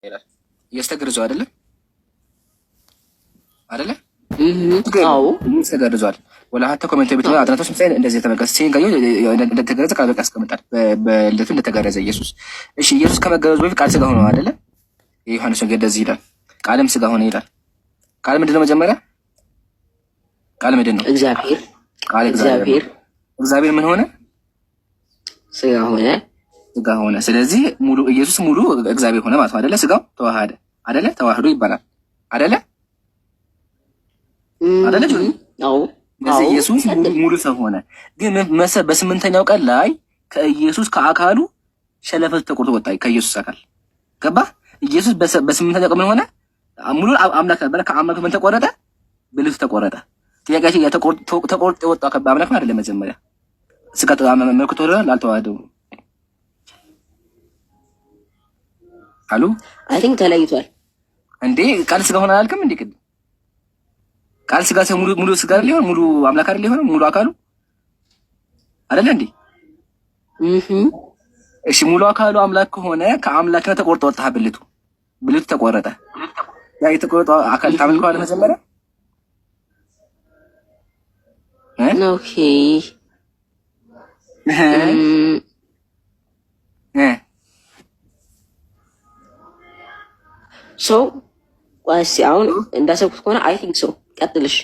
ይላል። እየስተገርዘው አይደለ አይደለ? አዎ እየስተገርዟል። ወላ ሀታ ኮሜንት ቤት ነው አጥራቶች ምሳሌ እንደዚህ ተመለከተ ሲንጋዩ እንደተገረዘ ቃል በቃ ያስቀምጣል። በልደቱ እንደተገረዘ ኢየሱስ። እሺ ኢየሱስ ከመገረዙ በፊት ቃል ስጋ ሆኖ አይደለ? የዮሐንስ ወንጌል እንደዚህ ይላል። ቃልም ስጋ ሆነ ይላል። ቃል ምንድነው? መጀመሪያ ቃል ምንድነው? እግዚአብሔር። ቃል እግዚአብሔር ምን ሆነ? ስጋ ሆነ። ስጋ ሆነ። ስለዚህ ሙሉ ኢየሱስ ሙሉ እግዚአብሔር ሆነ ማለት ነው አይደለ? ስጋው ተዋሃደ አይደለ? ተዋህዶ ይባላል አይደለ? አይደለ? አዎ። ስለዚህ ኢየሱስ ሙሉ ሰው ሆነ። ግን በስምንተኛው ቀን ላይ ከኢየሱስ ከአካሉ ሸለፈት ተቆርጦ ወጣ። ከኢየሱስ አካል ገባ። ኢየሱስ በስምንተኛው ቀን ምን ሆነ? ሙሉ አምላክ ነበር። ከአምላክ ምን ተቆረጠ? ብልቱ ተቆረጠ። ጥያቄ ተቆርጦ የወጣው ከአምላክ ነው አይደለ? መጀመሪያ ስጋ መልኩ ተወረደ አልተዋህደውም። አሉ አይ ቲንክ ተለይቷል እንዴ? ቃል ስጋ ሆነ አላልክም እንዴ? ቅድም ቃል ስጋ ሰው ሙሉ ስጋ ሊሆን ሙሉ አምላክ አይደል ሊሆን ሙሉ አካሉ አይደለ እንዴ? እሺ ሙሉ አካሉ አምላክ ከሆነ ከአምላክነት ተቆርጦ ወጣ። ብልቱ ተቆረጠ። ያ የተቆረጠው አካል ታመልከዋለህ መጀመሪያ? ኦኬ ሶ ዋስ አሁን እንዳሰብኩት ከሆነ አይ ቲንክ ሶ ቀጥልሽ።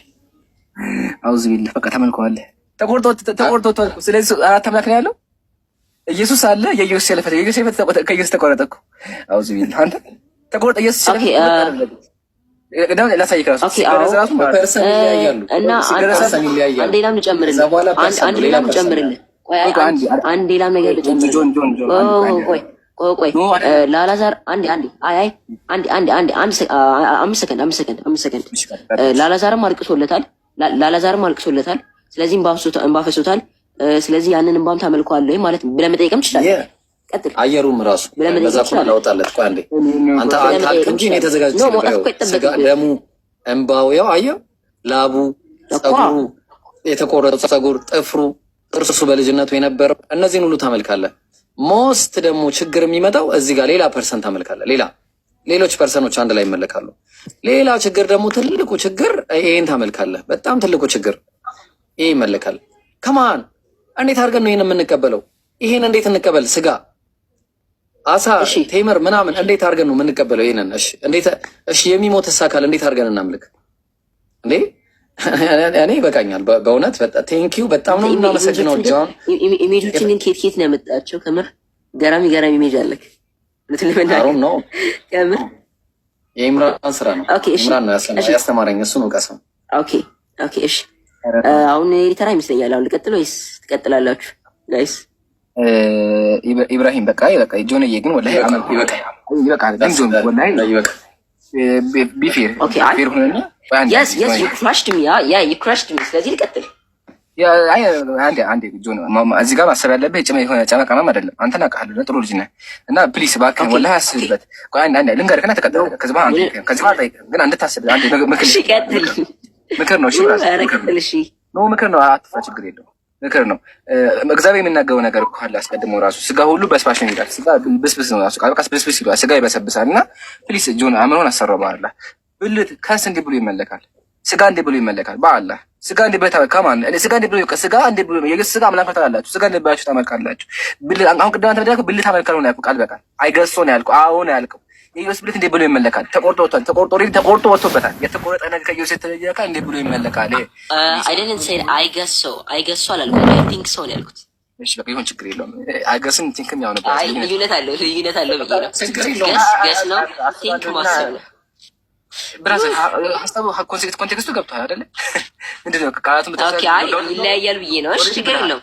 አውዝ ቢል በቃ ተመልከዋለህ። ተቆርጦ ስለዚህ አራት አምላክ ነው ያለው። ኢየሱስ አለ። የኢየሱስ ሸለፈት ከኢየሱስ ተቆረጠ እኮ። አውዝ ቢል አንተ ተቆርጦ ኢየሱስ ሸለፈት ቀደም ላሳይክ ራሱ ሲገረዝ ፐርሰን ይለያያሉ እና አንድ ሌላም ልጨምርልህ። አንድ ሌላም ነገር ልጨምርልህ። ቆይ ላላዛር አንድ አምስት ሰከንድ ላላዛርም አልቅሶለታል። ስለዚህ እንባ ፈሶታል። ስለዚህ ያንን እንባም ታመልከዋለህ ማለት ብለህ መጠየቅም ትችላለህ። ቀጥል። አየሩም ራሱ በዛ ኮላ ወጣለት። ቆይ አንዴ አንተ አልክ እንጂ እኔ ተዘጋጅቼ ስጋ ደሙ እንባው ያው አየው ላቡ ጸጉሩ የተቆረጠው ጸጉር ጥፍሩ ጥርሱ በልጅነቱ የነበረው እነዚህን ሁሉ ታመልካለህ። ሞስት ደግሞ ችግር የሚመጣው እዚህ ጋር ሌላ ፐርሰንት ታመልካለህ። ሌሎች ፐርሰኖች አንድ ላይ ይመለካሉ። ሌላ ችግር ደግሞ ትልቁ ችግር ይሄን ታመልካለህ። በጣም ትልቁ ችግር ይሄ ይመለካል። ከማን እንዴት አድርገን ነው ይሄን የምንቀበለው? ይሄን እንዴት እንቀበል? ስጋ አሳ ቴምር ምናምን እንዴት አድርገን ነው የምንቀበለው? ይሄንን እሺ የሚሞት አካል እንዴት አድርገን እናምልክ እንዴ? እኔ ይበቃኛል በእውነት በጣም ቴንኪው። በጣም ነው የምናመሰግነው ጆን። ኢሜጆችን ግን ኬት ነው ያመጣቸው? ከምር ገራሚ ኢሜጅ አለክ። አሩም ነው ከምር የኢምራን ስራ ነው። ኢምራን ነው ያስተማረኝ። እሱ ነው ቀሰም። ኦኬ እሺ አሁን ኤዲተር ይመስለኛል። አሁን ልቀጥል ወይስ ትቀጥላላችሁ ጋይስ? ኢብራሂም በቃ ጆንዬ ግን ወላሂ ይበቃል። ግን ጆን ወላሂ ይበቃል። ቢፌር ፌር ሆነና you crushed me. You crushed me. ስለዚህ ልቀጥል። አንዴ ጆን እዚህ ጋር ማሰብ ያለብህ የሆነ ጨመቃማም አይደለም። አንተን አውቃለሁ ጥሩ ልጅ ነህ እና ፕሊስ እባክህ ወላሂ አስብበት። ቆይ አንዴ ልንገርህና ተቀጥል። ከዚህ በኋላ ግን እንድታስብ አንዴ ምክር ነው። እሺ ምክር ነው። አትፋ፣ ችግር የለውም። ምክር ነው። እግዚአብሔር የሚናገረው ነገር እኮ አለ አስቀድሞ ራሱ። ስጋ ሁሉ በስባሽ ነው ይላል። ስጋ ብስብስ ነው ራሱ ቃል ብስብስ ይላል። ስጋ ይበሰብሳል። እና ፕሊስ ጆን አእምሮን አሰራው በአላህ ብልት ከስ እንዲህ ብሎ ይመለካል። ስጋ እንዲህ ብሎ ይመለካል በአላህ። ስጋ እንዲህ ብሎ ከማን ስጋ እንዲህ ብሎ ስጋ እንዲህ ብሎ የስጋ አምላክ ታላላችሁ። ስጋ እንዲህ ብላችሁ ታመልካላችሁ። ብልት አሁን ቅድም አንተ ደግሞ ብልት አመልካለሁ ነው ያልኩህ። ቃል በቃል አይገሶ ነው ያልኩህ። አዎ ነው ያልከው። የኢየሱስ ብልት እንዲህ ብሎ ይመለካል። ተቆርጦ ወጥቶበታል። የተቆረጠ ነገር ከኢየሱስ የተለየካ እንዲህ ብሎ ይመለካል። I didn't say አይገሶ አላልኩም። I think so ነው ያልኩት። እሺ በቃ ይሁን፣ ችግር የለውም። አይገስም ቲንክም ያው ነው። አይ ልዩነት አለው ብዬ ነው። ገስ ነው ቲንክ ማሰብ ነው። ብራዘር ሀሳቡ ኮንቴክስቱ ገብቷል አይደለ? ምንድነው ቃላቱን ይለያያል ብዬ ነው። እሺ ችግር የለውም።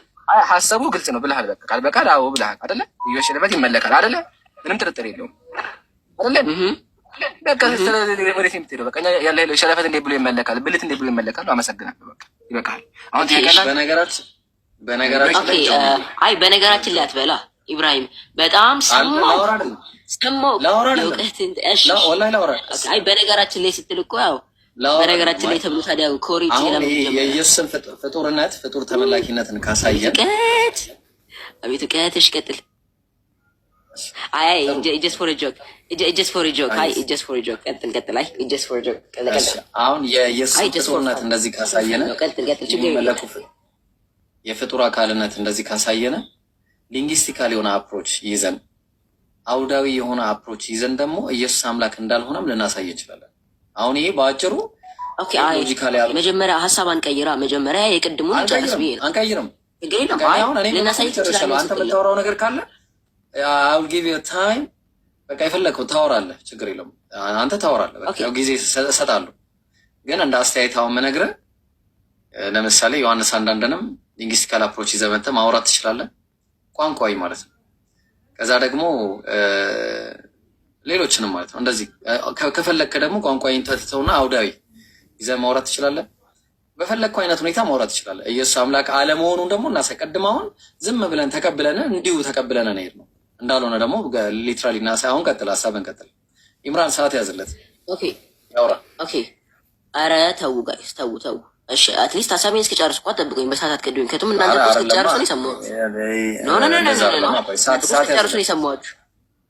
ሀሳቡ ግልጽ ነው ብለሃል። በቃ ቃል በቃል አዎ ብለሃል አይደለ? ይወሽለበት ይመለካል አይደለ? ምንም ጥርጥር የለውም አይደለ? በቃ ወዴት የምትሄደው? በቃ ያለ ሸለፈት እንዴት ብሎ ይመለካል? ብልት እንዴት ብሎ ይመለካል? አመሰግናለሁ። በቃ ይበቃል። አሁን በነገራችን ላይ አትበላ ኢብራሂም። በጣም ሰማው በነገራችን ላይ ስትል እኮ ያው በነገራችን ላይ ተብሎ ታዲያ ኮሪጅ ይላል። የኢየሱስን ፍጡርነት ፍጡር ተመላኪነትን ካሳየን አቤት ቀጥል። አይ just for a joke just for a joke አይ just for a joke ቀጥል አይ just for a joke ቀጥል አሁን የኢየሱስ ፍጡርነት እንደዚህ ካሳየነ የፍጡር አካልነት እንደዚህ ካሳየነ ሊንግዊስቲካሊ የሆነ አፕሮች ይዘን አውዳዊ የሆነ አፕሮች ይዘን ደግሞ ኢየሱስ አምላክ እንዳልሆነም ልናሳይ እንችላለን። አሁን ይሄ ባጭሩ ኦኬ አይ መጀመሪያ ሐሳብ አንቀይራ መጀመሪያ የቅድሙን ጨርስ ብዬ አንቀይርም ግን አሁን ልናሳይ እንችላለን። አንተ የምታወራው ነገር ካለ I will give you time በቃ የፈለከው ታወራለህ፣ ችግር የለውም። አንተ ታወራለህ፣ በቃ ጊዜ እሰጣለሁ። ግን እንደ አስተያየታው የምነግርህ ለምሳሌ ዮሐንስ አንዳንድንም ሊንግዊስቲካል አፕሮች ይዘህ መጥተህ ማውራት ትችላለህ፣ ቋንቋዊ ማለት ነው። ከዛ ደግሞ ሌሎችንም ማለት ነው። እንደዚህ ከፈለክ ደግሞ ቋንቋዊን ተትተውና አውዳዊ ይዘህ ማውራት ትችላለህ። በፈለግከው አይነት ሁኔታ ማውራት ትችላለህ። ኢየሱስ አምላክ አለመሆኑን ደግሞ እናስቀድም። አሁን ዝም ብለን ተቀብለን እንዲሁ ተቀብለን ነው የሄድነው። እንዳልሆነ ደግሞ ሊትራሊ እናሳ። አሁን ቀጥል፣ ሀሳብን ቀጥል። ኢምራን ሰዓት ያዝለት። ኦኬ ያውራ። ኦኬ አረ ተው ጋይስ ተው። እሺ አትሊስት ሀሳቤን እስኪጨርስ እኮ ጠብቁኝ። በሰዓት አትቀዱኝ። ከቱም እናንተ እስኪጨርሱ ነው የሰማሁት። ኖ እስኪጨርሱ ነው የሰማኋችሁ።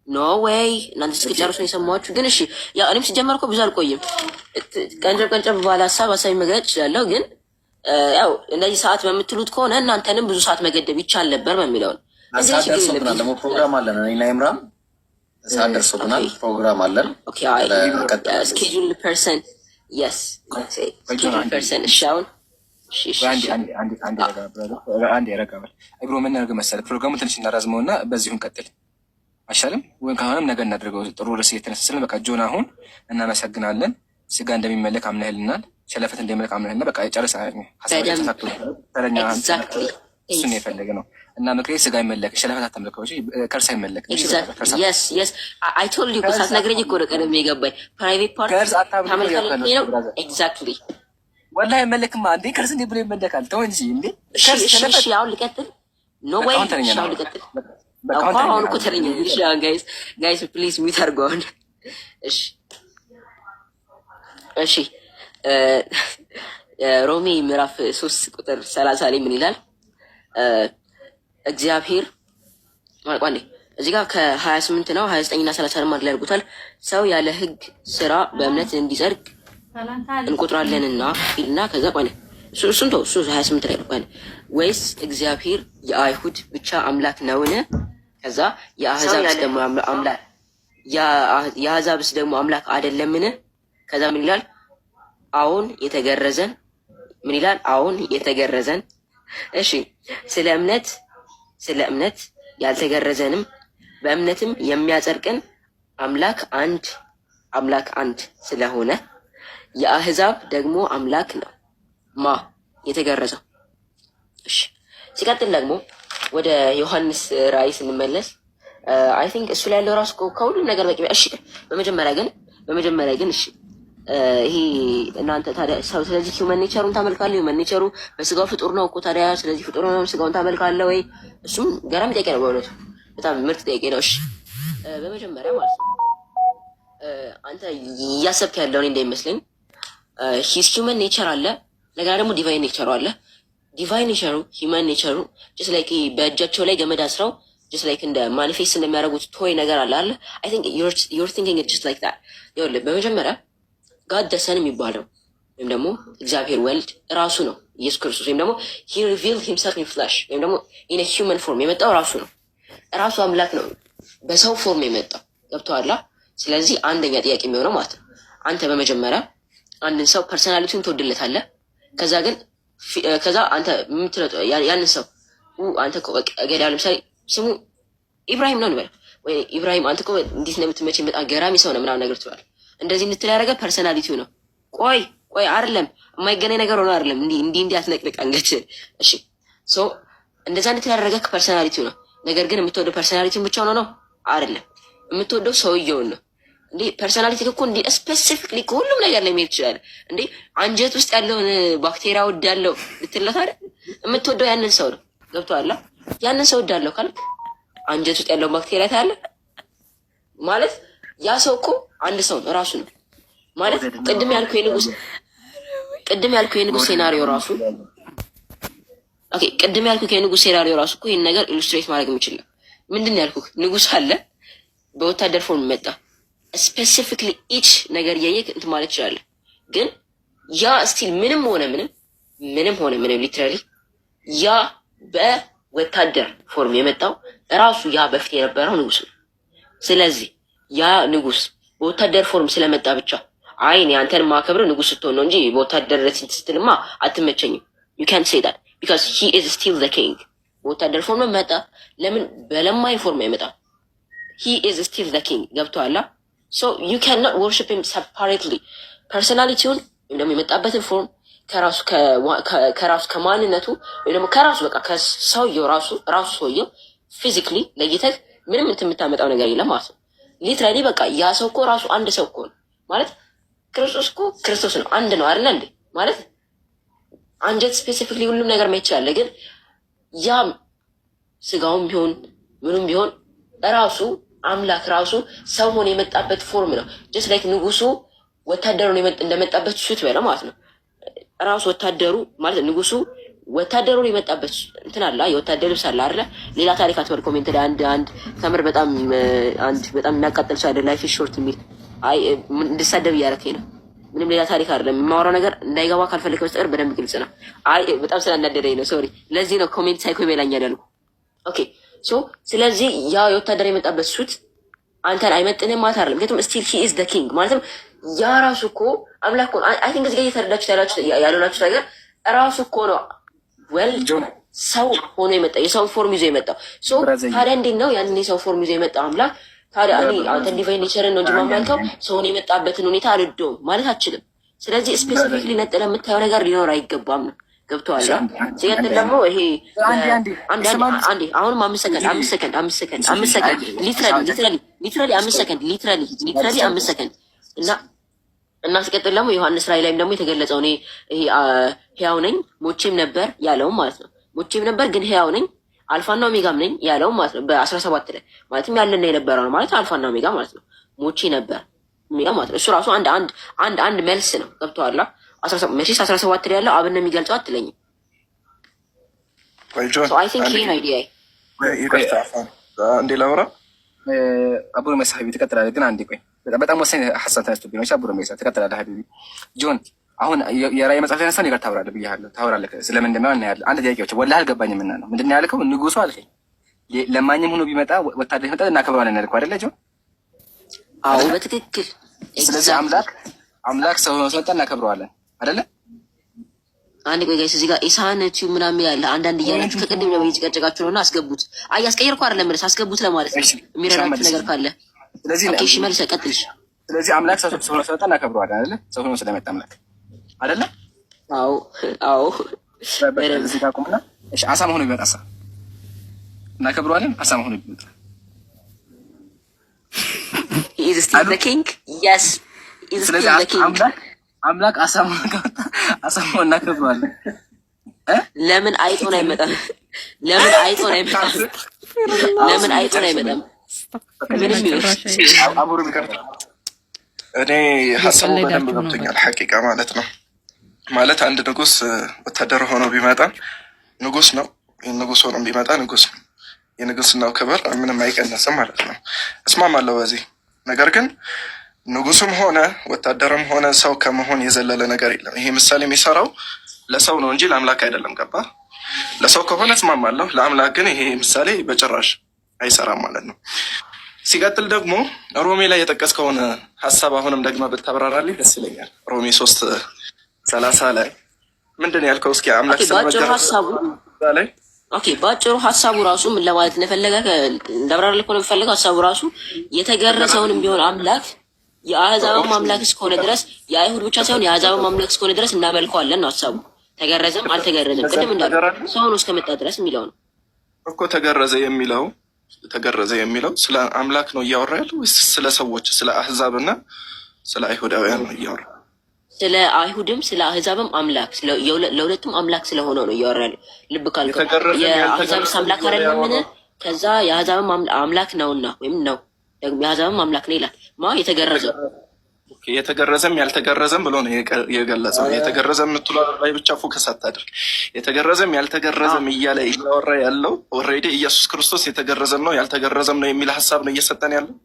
ኖ ዌይ እናንተ እስኪጨርሱ ነው የሰማኋችሁ። ግን እሺ ያው እኔም ሲጀመር እኮ ብዙ አልቆይም። ቀንጨብ ባለ ሀሳብ መግለጽ እችላለሁ። ግን ያው እንደዚህ ሰዓት በምትሉት ከሆነ እናንተንም ብዙ ሰዓት መገደብ ይቻል ነበር በሚለው ነው። ሰዓት ደርሶብናል። ደግሞ ፕሮግራም አለን። እኔና ኢምራን ሰዓት ደርሶብናል። ፕሮግራም አለን። ኦኬ አይ ስኬጁል ፐርሰን yes ስኬጁል ፐርሰን እሺ አሁን አንድ ያረጋባል። አይብሮ ምን ነገር መሰለህ ፕሮግራሙ ትንሽ እናራዝመውና በዚሁ እንቀጥል አይሻልም? ወይም ከሆነም ነገር እናድርገው። ጥሩ ርዕስ የተነሳስልን በቃ ጆን አሁን እናመሰግናለን። ስጋ እንደሚመለክ አምነህልናል። ሸለፈት እንደሚመለክ አምነህልና በቃ ጨርስ። ሀሳብ ተሳክቶ ተረኛ እሱን የፈለገ ነው እና ምክሬ ስጋ ይመለክ ሸለፈት አታምልከው። እሺ ከርሳ ይመለክ yes yes I told you ከሳት ነገርኝ እኮ ቀደም የገባኝ ፕራይቬት ፓርት ታመልካለህ ነው exactly ወላሂ ይመለክማ እንዴ ከርስ እንዴ ብሎ ይመለካል። ተው እንጂ እንዴ እሺ አሁን ልቀጥል no way አሁን ልቀጥል አሁን እኮ ተረኛ እሺ guys please ሚት አድርገውን እሺ ሮሜ ምዕራፍ 3 ቁጥር 30 ላይ ምን ይላል? እግዚአብሔር ማለቋንዴ እዚህ ጋር ከ28 ነው 29 እና 30 ማለት ላይ ያርጉታል። ሰው ያለ ሕግ ስራ በእምነት እንዲጸድቅ እንቆጥራለንና እና ከዛ ቆይ እሱን ተው 28 ላይ ቆይ ወይስ እግዚአብሔር የአይሁድ ብቻ አምላክ ነውን? ከዛ የአሕዛብስ ደግሞ አምላክ የአሕዛብስ ደግሞ አምላክ አይደለምን? ከዛ ምን ይላል? አሁን የተገረዘን ምን ይላል? አሁን የተገረዘን እሺ ስለ እምነት ያልተገረዘንም በእምነትም የሚያጸድቅን አምላክ አንድ ስለሆነ የአሕዛብ ደግሞ አምላክ ነው የተገረዘው። እሺ ሲቀጥል ደግሞ ወደ ዮሐንስ ራእይ ስንመለስ አይ ቲንክ እሱ ላይ ያለው ራሱ ከሁሉም ነገር በቂ። እሺ በመጀመሪያ ግን እሺ ይሄ እናንተ ታዲያ ሰው ስለዚህ ሂውመን ኔቸሩን ታመልካለህ? ሂውመን ኔቸሩ በስጋው ፍጡር ነው እኮ ታዲያ ስለዚህ ፍጡር ነው ስጋውን ታመልካለህ ወይ? እሱም ገራሚ ጥያቄ ነው በእውነቱ በጣም ምርጥ ጥያቄ ነው። እሺ በመጀመሪያ ማለት ነው አንተ እያሰብክ ያለው እኔ እንደሚመስለኝ ሂስ ሂውመን ኔቸር አለ፣ ነገር ደግሞ ዲቫይን ኔቸሩ አለ። ዲቫይን ኔቸሩ ሂውመን ኔቸሩ ጀስት ላይክ በእጃቸው ላይ ገመድ አስረው ጀስት ላይክ እንደ ማኒፌስት እንደሚያደርጉት ቶይ ነገር አለ አይደል? አይ ቲንክ you're thinking it just like that። ይኸውልህ በመጀመሪያ ጋድ ደሰን የሚባለው ወይም ደግሞ እግዚአብሔር ወልድ ራሱ ነው ኢየሱስ ክርስቶስ፣ ወይም ደግሞ he revealed himself in flesh ወይም ደግሞ in a human form የመጣው ራሱ ነው። ራሱ አምላክ ነው በሰው ፎርም የመጣው ገብቶሃል? ስለዚህ አንደኛ ጥያቄ የሚሆነው ማለት ነው አንተ በመጀመሪያ አንድን ሰው ፐርሰናሊቲውን ትወድለታለህ። ከዛ አንተ የምትለው ያንን ሰው አንተ እኮ ገዳ ለምሳሌ ስሙ ኢብራሂም ነው እንበል ወይ ኢብራሂም አንተ እኮ እንዴት ነው የምትመጪው በጣም ገራሚ ሰው ነው ምናምን ነገር ትላለህ። እንደዚህ እንድትል ያደረገ ፐርሰናሊቲው ነው። ቆይ አይደለም የማይገናኝ ነገር ሆኖ አይደለም እንዲህ አትነቅንቅ አንገት። እሺ ሶ እንደዛ እንድትል ያደረገ ፐርሰናሊቲው ነው። ነገር ግን የምትወደው ፐርሰናሊቲውን ብቻ ነው አይደለም፣ የምትወደው ሰውየውን ነው። እንዴ ፐርሰናሊቲ እኮ እንዴ ስፔሲፊክሊ ከሁሉም ነገር ላይ መሄድ ይችላል። እንዴ አንጀት ውስጥ ያለውን ባክቴሪያ ወዳለው ልትለት አይደል? የምትወደው ያንን ሰው ነው። ገብቶሃል? ያንን ሰው ወዳለው ካልክ አንጀት ውስጥ ያለውን ባክቴሪያ ታያለህ ማለት ያ ሰው እኮ አንድ ሰው ነው ራሱ ነው ማለት። ቅድም ያልኩ የንጉስ ሴናሪዮ ራሱ ኦኬ፣ ቅድም ያልኩ የንጉስ ሴናሪዮ ራሱ እኮ ይሄን ነገር ኢሉስትሬት ማድረግ የሚችል ነው። ምንድን ነው ያልኩህ? ንጉስ አለ በወታደር ፎርም መጣ። ስፔሲፊክሊ ኢች ነገር እያየህ እንትን ማለት ይችላል። ግን ያ ስቲል ምንም ሆነ ምንም ሊትራሊ ያ በወታደር ፎርም የመጣው እራሱ ያ በፊት የነበረው ንጉስ ነው። ስለዚህ ያ ንጉስ በወታደር ፎርም ስለመጣ ብቻ አይ እኔ አንተን ማከብር ንጉስ ስትሆን ነው እንጂ በወታደር ስትልማ አትመቸኝም። you can't say that because he is still the king። በወታደር ፎርም መጣ። ለምን በለማኝ ፎርም አይመጣ? he is still the king። ገብቶሃል? so you cannot worship him separately። ፐርሶናሊቲውን ወይም ደግሞ የመጣበትን ፎርም ከራሱ ከማንነቱ ወይም ደግሞ ከራሱ በቃ ከሰውየው ራሱ ሰውየው ፊዚክሊ ለይተህ ምንም እንትን የምታመጣው ነገር የለም ማለት ነው። ሊትራሊ በቃ ያ ሰው እኮ ራሱ አንድ ሰው እኮ ነው ማለት ክርስቶስ እኮ ክርስቶስ ነው፣ አንድ ነው አይደለ እንዴ? ማለት አንጀት ስፔሲፊክሊ ሁሉም ነገር ማየት ይችላል። ግን ያ ስጋውም ቢሆን ምኑም ቢሆን ራሱ አምላክ ራሱ ሰው ሆኖ የመጣበት ፎርም ነው። ጀስት ላይክ ንጉሱ ወታደሩን እንደመጣበት ሱት በለው ማለት ነው። ራሱ ወታደሩ ማለት ንጉሱ ወታደሩን የመጣበት እንትን አለ፣ የወታደር ልብስ አለ አይደለ? ሌላ ታሪክ አትበል። ኮሜንት ላይ አንድ ተምር በጣም የሚያቃጥል ሰው አይደል? ላይፍ ሾርት የሚል አይ እንድሳደብ እያደረከኝ ነው። ምንም ሌላ ታሪክ አይደለም። የማወራው ነገር እንዳይገባ ካልፈለክ በስተቀር በደንብ ግልጽ ነው። አይ በጣም ስላናደደኝ ነው፣ ሶሪ። ለዚህ ነው ኮሜንት ሳይኮ ይበላኛል ያልኩ። ኦኬ ሶ ስለዚህ ያ የወታደር የመጣበት ሱት አንተን አይመጥንም ማለት አይደለም። ምክንያቱም ስቲል ሂ ኢዝ ዘ ኪንግ ማለትም ያ ራሱ እኮ አምላክ ነው። አይ ቲንክ እዚህ ጋር እየተረዳችሁ ያሉናችሁ ነገር ራሱ እኮ ነው ወል ሰው ሆኖ የመጣ የሰውን ፎርም ይዞ የመጣው ሶ ታዲያ እንዴት ነው ያንን የሰው ፎርም ይዞ የመጣው አምላክ ታዲያ እኔ አንተ ዲቫይን ኔቸርን ነው እንጂ ማመልከው ሰውን የመጣበትን ሁኔታ አልወደውም ማለት አችልም። ስለዚህ ስፔሲፊክሊ ነጥለ የምታየው ነገር ሊኖር አይገባም ነው። ገብቶሃል? ሲቀጥል ደግሞ ይሄ አንዴ አሁንም 5 ሰከንድ ሊትራሊ 5 ሰከንድ እና ሲቀጥል ደግሞ ዮሐንስ ራእይ ላይም ደግሞ የተገለጸው እኔ ይሄ ሕያው ነኝ ሞቼም ነበር ያለው ማለት ነው። ሞቼም ነበር ግን ሕያው ነኝ አልፋና ኦሜጋም ነኝ ያለው ማለት ነው። በ17 ላይ ማለትም ያለና የነበረው ነው ማለት አልፋና ኦሜጋ ማለት ነው። ሞቼ ነበር ኦሜጋ ማለት ነው። እሱ ራሱ አንድ መልስ ነው። ገብቶሃል? 17 ላይ ያለው አብን ነው የሚገልጸው አትለኝም? አይ ቲንክ ይሄ ነው አይዲያ። እንዴ ላውራ አቡነ መሳሂብ ትቀጥላለህ። ግን አንዴ ቆይ በጣም ወሳኝ ሀሳብ ተነስቶብኝ ነው። አቡነ መሳሂብ ትቀጥላለህ። ሀቢቢ ጆን አሁን የራእይ መጽሐፍ ያነሳን ነገር ታወራለህ ብያለሁ። ታወራለህ ስለምን እንደማይሆን እናያለን። አንድ ጥያቄ ብቻ ወላሂ አልገባኝም እና ነው ምንድን ነው ያልከው? ንጉሱ አልከኝ ለማኝም ሆኖ ቢመጣ ወታደር ይመጣ እናከብረዋለን ያልከው አይደለ ጆን? አዎ በትክክል። ስለዚህ አምላክ ሰው ሆኖ ሲመጣ እናከብረዋለን አይደለ? አንድ ቆይ ጋይስ እዚህ ጋር ኢሳን እቺ ምናምን ያለ አንዳንድ እያላችሁ ከቅድም ነው እየጨቀጨቃችሁ ነውና አስገቡት። አይ አስቀየርኩ አይደለም ማለት አስገቡት ለማለት ነው የሚረዳችሁ ነገር ካለ። ስለዚህ ኦኬ እሺ መልስ ቀጥልሽ። ስለዚህ አምላክ ሰው ሆኖ ሲመጣ እናከብረዋለን አይደለ? ሰው ሆኖ ስለመጣ አምላክ አይደለ? አዎ እዚህ ጋር ቁምና እሺ አሳማ ሆኖ ቢመጣ እናከብረዋለን። አሳማ ሆኖ ቢመጣ he is still the king yes he is still the king አምላክ አሳማ እናከብረዋለን። ለምን አይጦን አይመጣም? ለምን አይጦን አይመጣም? እኔ ሀሳቡ በደንብ ገብቶኛል። ሐቂቃ ማለት ነው። ማለት አንድ ንጉስ ወታደር ሆኖ ቢመጣ ንጉስ ነው። ንጉስ ሆኖ ቢመጣ ንጉስ ነው። የንጉስናው ክብር ምንም አይቀነስም ማለት ነው። እስማማለሁ በዚህ ነገር። ግን ንጉስም ሆነ ወታደርም ሆነ ሰው ከመሆን የዘለለ ነገር የለም። ይሄ ምሳሌ የሚሰራው ለሰው ነው እንጂ ለአምላክ አይደለም። ገባ? ለሰው ከሆነ እስማማለሁ። ለአምላክ ግን ይሄ ምሳሌ በጭራሽ አይሰራም ማለት ነው። ሲቀጥል ደግሞ ሮሜ ላይ የጠቀስከውን ሀሳብ አሁንም ደግመህ ብታብራራልኝ ደስ ይለኛል። ሮሜ 3:30 ላይ ምንድን ነው ያልከው? እስኪ አምላክ ባጭሩ ሀሳቡ ራሱ ምን ለማለት እንደፈለገ እንዳብራራልህ እኮ ነው የምፈልገው። ሀሳቡ ራሱ የተገረዘውንም ቢሆን አምላክ የአህዛብም አምላክ እስከሆነ ድረስ የአይሁድ ብቻ ሳይሆን የአህዛብም አምላክ እስከሆነ ድረስ እናመልከዋለን ነው ሀሳቡ። ተገረዘም አልተገረዘም ቅድም ሰው ነው እስከመጣ ድረስ የሚለው ነው እኮ። ተገረዘ የሚለው ስለ አምላክ ነው እያወራ ያለው ወይስ ስለ ሰዎች፣ ስለ አህዛብና ስለ አይሁዳውያን ነው እያወራ? ስለ አይሁድም ስለ አህዛብም አምላክ ለሁለቱም አምላክ ስለሆነው ነው እያወራ ያለው። ልብ ካልከው የአህዛብስ አምላክ አይደለምን? ከዛ የአህዛብም አምላክ ነውና ወይም ነው ደግሞ የአህዛብም አምላክ ነው ይላል። የተገረዘው የተገረዘም ያልተገረዘም ብሎ ነው የገለጸው። የተገረዘም የምትለው ላይ ብቻ ፎከስ አታድርግ። የተገረዘም ያልተገረዘም እያለ እያወራ ያለው ኦልሬዲ ኢየሱስ ክርስቶስ የተገረዘም ነው ያልተገረዘም ነው የሚል ሀሳብ ነው እየሰጠን ያለው።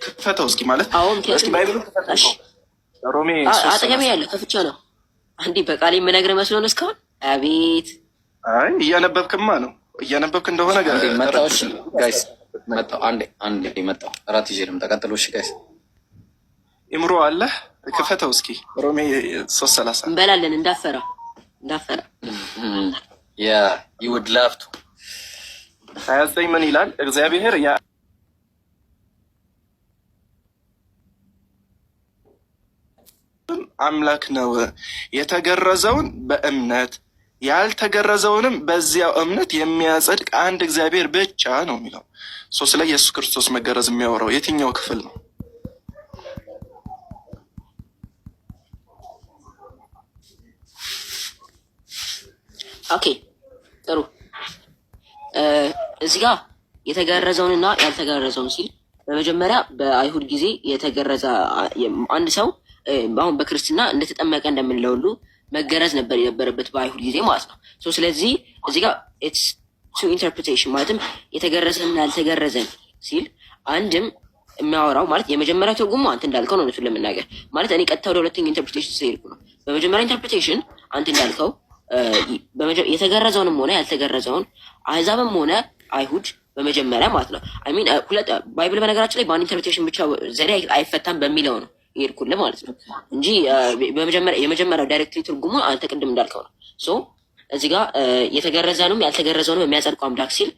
ክፈተው እስኪ ማለት እስኪ ባይብሉ ሮሜ አጠገቤ ያለ ከፍቼው ነው አንዴ በቃሌ የምነግርህ መስሎ ነው እስካሁን። አቤት አይ እያነበብክማ ነው እያነበብክ እንደሆነ መጣው። እሺ ጋይስ መጣው። አንዴ መጣው። አራት ይዤ ልምጣ። ቀጥሎ። እሺ ጋይስ ኢምሮ አለ ክፈተው እስኪ ሮሜ 3:30 እንበላለን። እንዳፈራ ያ you would love to 29 ምን ይላል? እግዚአብሔር ያ አምላክ ነው፣ የተገረዘውን በእምነት ያልተገረዘውንም በዚያው እምነት የሚያጸድቅ አንድ እግዚአብሔር ብቻ ነው የሚለው። ስለ ኢየሱስ ክርስቶስ መገረዝ የሚያወራው የትኛው ክፍል ነው? ኦኬ ጥሩ። እዚህ ጋር የተገረዘውንና ያልተገረዘውን ሲል በመጀመሪያ በአይሁድ ጊዜ የተገረዘ አንድ ሰው አሁን በክርስትና እንደተጠመቀ እንደምንለው ሁሉ መገረዝ ነበር የነበረበት በአይሁድ ጊዜ ማለት ነው። ስለዚህ እዚህ ጋር ኢትስ ቱ ኢንተርፕሬቴሽን ማለትም የተገረዘና ያልተገረዘን ሲል አንድም የሚያወራው ማለት የመጀመሪያ ትርጉሙ አንተ እንዳልከው ነው። እሱን ለመናገር ማለት እኔ ቀጥታ ወደ ሁለተኛ ኢንተርፕሬቴሽን ስለሄድኩ ነው። በመጀመሪያ ኢንተርፕሬቴሽን አንተ እንዳልከው የተገረዘውንም ሆነ ያልተገረዘውን አህዛብም ሆነ አይሁድ በመጀመሪያ ማለት ነው ሚን ሁለት ባይብል በነገራችን ላይ በአንድ ኢንተርፕሬቴሽን ብቻ ዘዴ አይፈታም በሚለው ነው ይሄድኩልህ ማለት ነው እንጂ የመጀመሪያው ዳይሬክትሊ ትርጉሙ አንተ ቅድም እንዳልከው ነው። እዚህ ጋር የተገረዘውንም ያልተገረዘውንም የሚያጸድቀው አምላክ ሲል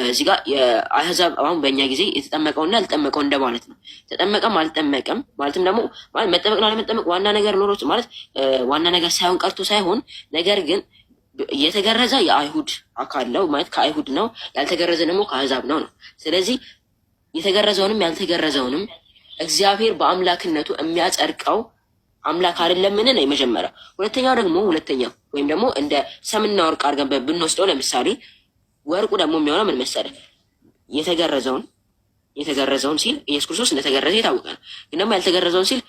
እዚህ ጋር የአህዛብ አሁን በእኛ ጊዜ የተጠመቀውና ያልተጠመቀው እንደማለት ነው። ተጠመቀም አልጠመቀም ማለትም ደግሞ ማለት መጠመቅና አለመጠመቅ ዋና ነገር ኖሮት ማለት ዋና ነገር ሳይሆን ቀርቶ ሳይሆን ነገር ግን የተገረዘ የአይሁድ አካል ነው ማለት ከአይሁድ ነው፣ ያልተገረዘ ደግሞ ከአህዛብ ነው። ስለዚህ የተገረዘውንም ያልተገረዘውንም እግዚአብሔር በአምላክነቱ የሚያጸድቀው አምላክ አይደለምን ነው የመጀመሪያው። ሁለተኛው ወይም ደግሞ እንደ ሰምና ወርቅ አድርገን ብንወስደው ለምሳሌ ወርቁ ደግሞ የሚሆነው ምን መሰለህ? የተገረዘውን ሲል ኢየሱስ ክርስቶስ እንደተገረዘ የታወቀ ነው። ግን ደግሞ ያልተገረዘውን ሲል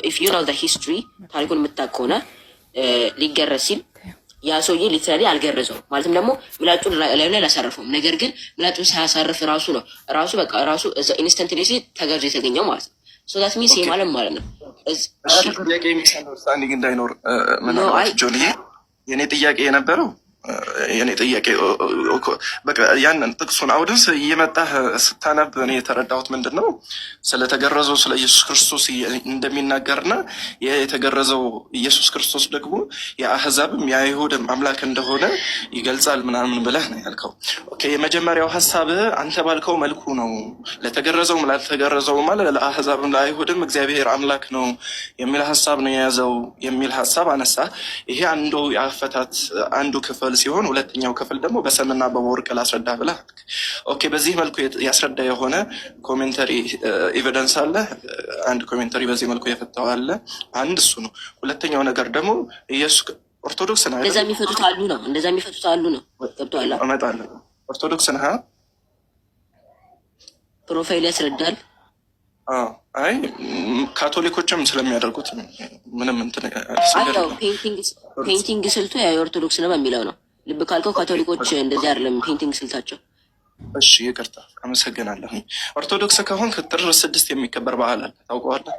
if you know the history ታሪኩን የምታውቅ ከሆነ ሊገረዝ ሲል ያ ሰውዬ ሊትራሊ አልገረዘውም ማለትም ደግሞ ምላጩን ላይ አላሳረፈውም። ነገር ግን ምላጩን ሳያሳርፍ ራሱ በቃ ራሱ እዛ ኢንስተንትሊ ተገርዞ የተገኘው ማለት ነው። ዳት ሚንስ ይሄ ማለት ነው ጥያቄ ሚስአንደርስታንዲንግ እንዳይኖር ምናልባት ጆንዬ የኔ ጥያቄ የነበረው በቃ ያንን ጥቅሱን አውድስ እየመጣህ ስታነብ እኔ የተረዳሁት ምንድን ነው ስለተገረዘው ስለ ኢየሱስ ክርስቶስ እንደሚናገርና የተገረዘው ኢየሱስ ክርስቶስ ደግሞ የአህዛብም የአይሁድም አምላክ እንደሆነ ይገልጻል ምናምን ብለህ ነው ያልከው። ኦኬ የመጀመሪያው ሀሳብ አንተ ባልከው መልኩ ነው። ለተገረዘውም ላልተገረዘው ማለት ለአህዛብም ለአይሁድም እግዚአብሔር አምላክ ነው የሚል ሀሳብ ነው የያዘው የሚል ሀሳብ አነሳ። ይሄ አንዱ የአፈታት አንዱ ክፍል ሲሆን ሁለተኛው ክፍል ደግሞ በሰምና በወርቅ ላስረዳ ብለህ ኦኬ በዚህ መልኩ ያስረዳ የሆነ ኮሜንተሪ ኤቪደንስ አለ። አንድ ኮሜንተሪ በዚህ መልኩ የፈታው አለ። አንድ እሱ ነው። ሁለተኛው ነገር ደግሞ ኢየሱስ ኦርቶዶክስ ነው እንደዛ የሚፈቱት አሉ ነው ገብቶሃል? እመጣለሁ። ኦርቶዶክስ ነህ? ፕሮፋይል ያስረዳል። አይ ካቶሊኮችም ስለሚያደርጉት ምንም እንትን ፔይንቲንግ ስልቱ የኦርቶዶክስ ነው በሚለው ነው። ልብ ካልከው ካቶሊኮች እንደዚህ አይደለም ፔይንቲንግ ስልታቸው። እሺ ይቅርታ፣ አመሰግናለሁ። ኦርቶዶክስ ከሆንክ ጥር 6 የሚከበር በዓል አለ ታውቀዋለህ?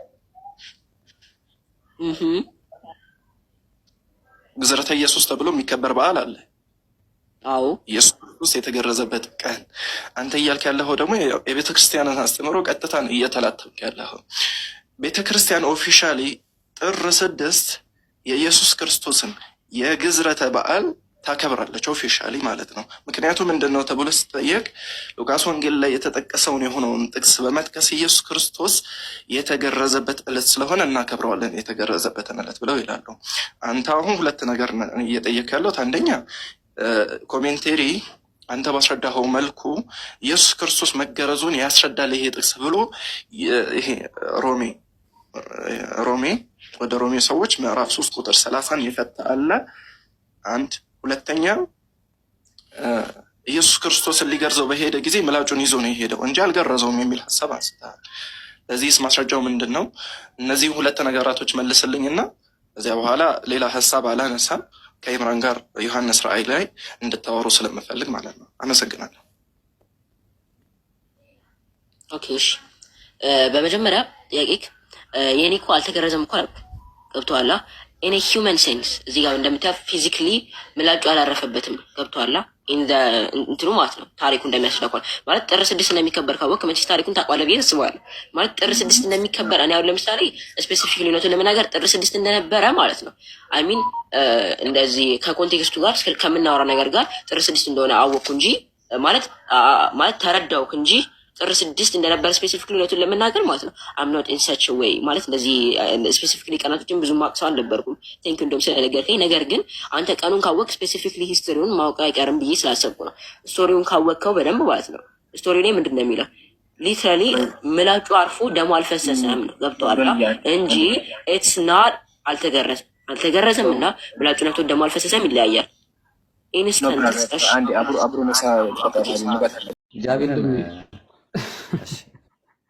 ግዝረተ ኢየሱስ ተብሎ የሚከበር በዓል አለ። አዎ ኢየሱስ ክርስቶስ የተገረዘበት ቀን። አንተ እያልክ ያለኸው ደግሞ የቤተ ክርስቲያንን አስተምሮ ቀጥታ እየተላተብክ ያለኸው። ቤተ ክርስቲያን ኦፊሻሊ ጥር 6 የኢየሱስ ክርስቶስን የግዝረተ በዓል ታከብራለች ኦፊሻሊ ማለት ነው። ምክንያቱም ምንድን ነው ተብሎ ሲጠየቅ ሉቃስ ወንጌል ላይ የተጠቀሰውን የሆነውን ጥቅስ በመጥቀስ ኢየሱስ ክርስቶስ የተገረዘበት ዕለት ስለሆነ እናከብረዋለን የተገረዘበትን ዕለት ብለው ይላሉ። አንተ አሁን ሁለት ነገር እየጠየቅ ያለሁት አንደኛ ኮሜንቴሪ አንተ ባስረዳኸው መልኩ ኢየሱስ ክርስቶስ መገረዙን ያስረዳል ይሄ ጥቅስ ብሎ ይሄ ሮሜ ወደ ሮሜ ሰዎች ምዕራፍ 3 ቁጥር 30 የፈታ አለ። አንድ ሁለተኛ ኢየሱስ ክርስቶስን ሊገርዘው በሄደ ጊዜ ምላጩን ይዞ ነው የሄደው እንጂ አልገረዘውም የሚል ሀሳብ አንስተሃል። ለዚህስ ማስረጃው ምንድን ነው? እነዚህ ሁለት ነገራቶች መልስልኝና እዚያ በኋላ ሌላ ሀሳብ አላነሳም። ከኢምራን ጋር ዮሐንስ ራእይ ላይ እንድታወሩ ስለምፈልግ ማለት ነው። አመሰግናለሁ። ኦኬ እሺ፣ በመጀመሪያ ጥያቄክ የኔ እኮ አልተገረዘም እኮ አልኩ። ገብቶሃል? ኢን ሂውመን ሴንስ እዚህ ጋር እንደምታየው ፊዚክሊ ምላጩ አላረፈበትም። ገብቶሃል? እንትኑ ማለት ነው ታሪኩ እንደሚያስረዳው ማለት ጥር 6 እንደሚከበር ካወቅክ መቼስ ታሪኩን ታውቃለህ ብዬ አስባለሁ። ማለት ጥር 6 እንደሚከበር እኔ አሁን ለምሳሌ ስፔሲፊክ ሊኖቱን ለመናገር ጥር 6 እንደነበረ ማለት ነው አይ ሚን እንደዚህ ከኮንቴክስቱ ጋር ከምናወራ ነገር ጋር ጥር 6 እንደሆነ አወቅኩ እንጂ ማለት ተረዳውክ እንጂ ጥር 6 እንደነበረ ስፔሲፊክ ሊኖቱን ለመናገር ማለት ነው አም ኖት ኢን ሰች ዌይ ማለት እንደዚህ ስፔሲፊክሊ ቀናቶችን ብዙ ማቅሰው አልነበርኩም። ቴንክ ዩ እንደውም ስለነገርከኝ። ነገር ግን አንተ ቀኑን ካወቅ ስፔሲፊክሊ ሂስትሪውን ማወቅ አይቀርም ብዬ ስላሰብኩ ነው። ስቶሪውን ካወቅከው በደንብ ማለት ነው። ስቶሪ ላይ ምንድን ነው የሚለው? ሊትራሊ ምላጩ አርፎ ደሞ አልፈሰሰም ነው። ገብቶሃል እንጂ ኢትስ ናት አልተገረዘም እና ምላጩ ነቶ ደሞ አልፈሰሰም ይለያያል። ኢንስታንት አንዴ አብሮ ነሳ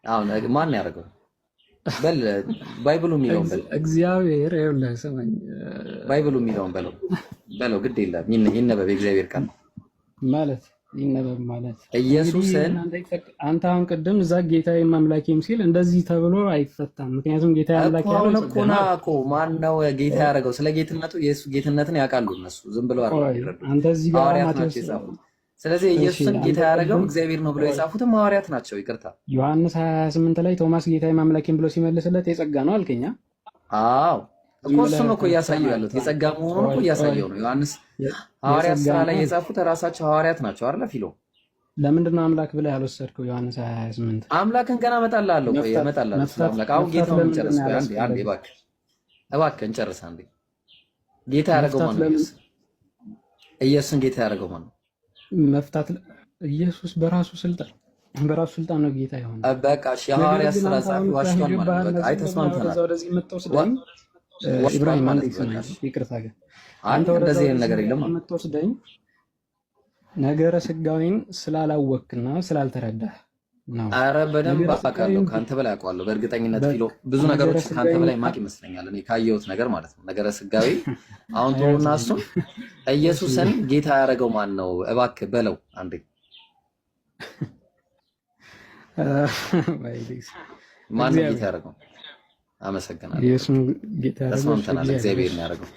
አሁን ማን ያደርገው? በል ባይብሉ የሚለውን በል እግዚአብሔር ይኸውልህ ሰማኝ። ባይብሉ የሚለውን በለው ግድ የለም ይነበብ። የእግዚአብሔር ቃል ማለት ይነበብ ማለት ኢየሱስን አንተ አሁን ቅድም እዛ ጌታዬም አምላኬም ሲል እንደዚህ ተብሎ አይፈታም። ምክንያቱም ጌታዬ አምላኬ እኮ ማን ነው ጌታ ያደረገው? ስለ ጌትነቱ የኢየሱስ ጌትነትን ያውቃሉ እነሱ ዝም ብለው አይደለም። አንተ እዚህ ጋር ማቴዎስ ስለዚህ ኢየሱስን ጌታ ያደረገው እግዚአብሔር ነው ብለው የጻፉትም ሐዋርያት ናቸው። ይቅርታ ዮሐንስ 28 ላይ ቶማስ ጌታዬም አምላኬም ብሎ ሲመልስለት የጸጋ ነው አልከኛ። አዎ እኮ እሱን እኮ እያሳየው ያሉት የጸጋ መሆኑን እኮ እያሳየው ነው። ዮሐንስ ሐዋርያት ስራ ላይ የጻፉት ራሳቸው ሐዋርያት ናቸው አይደል? ፊሎ ለምንድን ነው አምላክ ብለህ ያልወሰድከው? ዮሐንስ 28 አምላክን ገና እመጣልሃለሁ እኮ እመጣልሃለሁ። አምላክ አሁን ጌታውን እንጨርስ። አንዴ እባክህ እንጨርስ አንዴ። ጌታ ያደረገው ማን ነው? ኢየሱስን ጌታ ያደረገው ማን ነው? መፍታት ኢየሱስ በራሱ ስልጣን ነው ጌታ የሆነው። በቃ እሺ ሐዋርያት ስራ ጻፊ ዋሽቷል ማለት በቃ አይተስማምተናል። ወደዚህ መጣው ስለኝ ኢብራሂም አንዴ ይሰማኝ ይቅርታ ግን አንተ እንደዚህ አይነት ነገር የለም የምትወስደኝ ነገረ ስጋዊን ስላላወቅና ስላልተረዳህ ነው። ኧረ በደንብ አውቃለሁ፣ ካንተ በላይ አውቃለሁ በእርግጠኝነት ኪሎ ብዙ ነገሮች ካንተ በላይ ማቅ ይመስለኛል እኔ ካየሁት ነገር ማለት ነው። ነገረ ስጋዊ አሁን ተውና እሱን ኢየሱስን ጌታ ያደረገው ማን ነው እባክህ በለው አንዴ። ማን ነው ጌታ ያደረገው? አመሰግናለሁ። ኢየሱስ ጌታ ያደረገው ተስማምተናል። እግዚአብሔር ነው ያደረገው።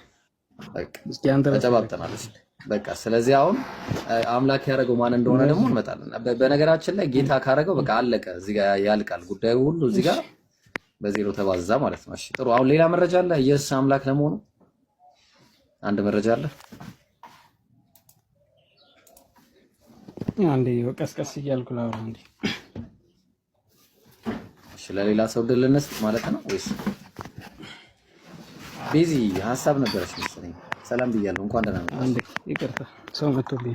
በቃ ተጨባብጠናል። በቃ ስለዚህ አሁን አምላክ ያደረገው ማን እንደሆነ ደግሞ እንመጣለን። በነገራችን ላይ ጌታ ካደረገው በቃ አለቀ፣ እዚህ ጋር ያልቃል ጉዳዩ ሁሉ እዚህ ጋር በዜሮ ተባዛ ማለት ነው። እሺ ጥሩ። አሁን ሌላ መረጃ አለ ኢየሱስ አምላክ ለመሆኑ አንድ መረጃ አለ። አንዴ ቀስቀስ እያልኩ ላውራ አንዴ። እሺ ለሌላ ሰው ድል እንስጥ ማለት ነው ወይስ ቢዚ ሀሳብ ነበረች መሰለኝ። ሰላም ብያለሁ። እንኳን ደህና መጣህ። አንዴ ይቅርታ ሰው መጥቶብኝ።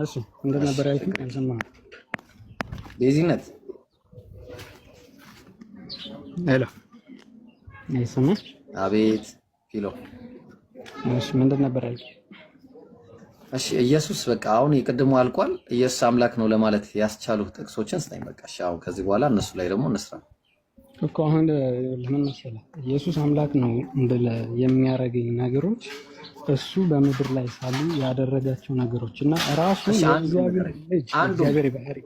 እሺ እንደነበረ አይተህ አልሰማህም? ቢዚነት ሄሎ አይሰማም? አቤት ፊሎ። እሺ ምንድን ነበር አይተህ? እሺ ኢየሱስ በቃ አሁን የቅድሙ አልቋል። ኢየሱስ አምላክ ነው ለማለት ያስቻሉ ጥቅሶችን ስጠኝ በቃ። እሺ አሁን ከዚህ በኋላ እነሱ ላይ ደግሞ እንስራ እኮ። አሁን ለምን መሰለህ ኢየሱስ አምላክ ነው እንደለ የሚያረጋኝ ነገሮች እሱ በምድር ላይ ሳሉ ያደረጋቸው ነገሮች እና ራሱ የእግዚአብሔር ልጅ እግዚአብሔር ባህሪ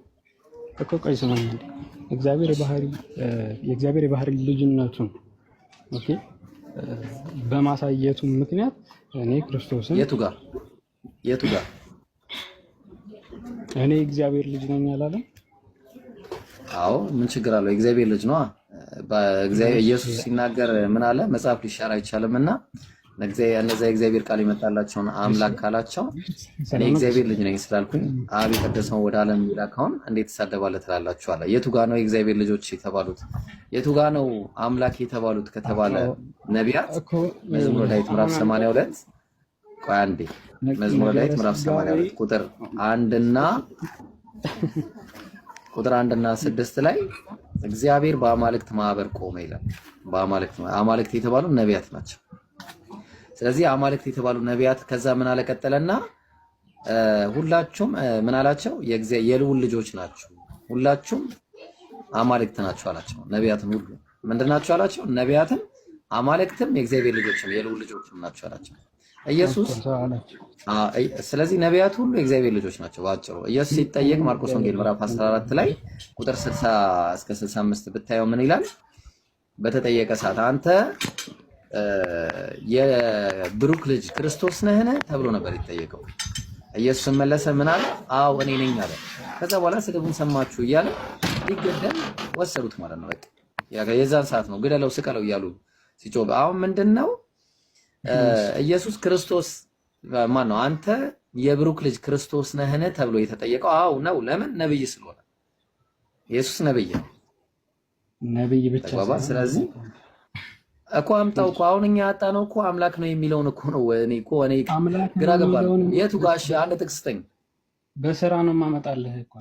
እኮ ቆይ ስማኝ እንዴ የእግዚአብሔር ባህሪ ልጅነቱን ኦኬ በማሳየቱ ምክንያት እኔ ክርስቶስን የቱ ጋር እኔ እግዚአብሔር ልጅ ነኝ አላለም? አዎ ምን ችግር አለው? እግዚአብሔር ልጅ ነው። በእግዚአብሔር ኢየሱስ ሲናገር ምን አለ? መጽሐፍ ሊሻር አይቻልምና እነዚያ የእግዚአብሔር ቃል የመጣላቸውን አምላክ ካላቸው እኔ እግዚአብሔር ልጅ ነኝ ስላልኩኝ አብ የቀደሰውን ወደ ዓለም የሚላከውን እንዴት ትሳደባለህ ትላላችሁ አለ። የቱ ጋ ነው የእግዚአብሔር ልጆች የተባሉት? የቱ ጋ ነው አምላክ የተባሉት ከተባለ ነቢያት መዝሙረ ዳዊት ምዕራፍ 82 ቆይ አንዴ መዝሙረ ዳዊት ምዕራፍ 82 ቁጥር 1 እና 6 ላይ እግዚአብሔር በአማልክት ማህበር ቆመ ይላል። አማልክት የተባሉ ነቢያት ናቸው። ስለዚህ አማልክት የተባሉ ነቢያት ከዛ ምን አለ ቀጠለና ሁላችሁም ምን አላቸው? የልዑል ልጆች ናችሁ፣ ሁላችሁም አማልክት ናችሁ አላቸው። ነቢያትን ሁሉ ምንድናችሁ አላቸው? ነቢያትን አማልክትም የእግዚአብሔር ልጆችም የልዑል ልጆችም ናችሁ አላቸው። ኢየሱስ ስለዚህ ነቢያት ሁሉ የእግዚአብሔር ልጆች ናቸው ባጭሩ። ኢየሱስ ሲጠየቅ ማርቆስ ወንጌል ምዕራፍ 14 ላይ ቁጥር 60 እስከ 65 ብታየው ምን ይላል? በተጠየቀ ሰዓት አንተ የብሩክ ልጅ ክርስቶስ ነህን ተብሎ ነበር የተጠየቀው። ኢየሱስ መለሰ ምን አለ? አዎ እኔ ነኝ አለ። ከዛ በኋላ ስድቡን ሰማችሁ እያለ ሊገደል ወሰዱት ማለት ነው። በቃ የዛን ሰዓት ነው ግደለው ስቀለው እያሉ ሲጮህ። አሁን ምንድነው ኢየሱስ ክርስቶስ ማን ነው? አንተ የብሩክ ልጅ ክርስቶስ ነህን ተብሎ የተጠየቀው አዎ ነው። ለምን? ነብይ ስለሆነ። ኢየሱስ ነብይ ነው። ነብይ ብቻ ነው። ስለዚህ እኮ አምጣው እኮ አሁን እኛ ያጣነው እኮ አምላክ ነው የሚለውን እኮ ነው። እኔ ግራ ገባኝ። የቱ ጋሽ አንድ ጥቅስ ስጠኝ። በስራ ነው የማመጣልህ እኮ።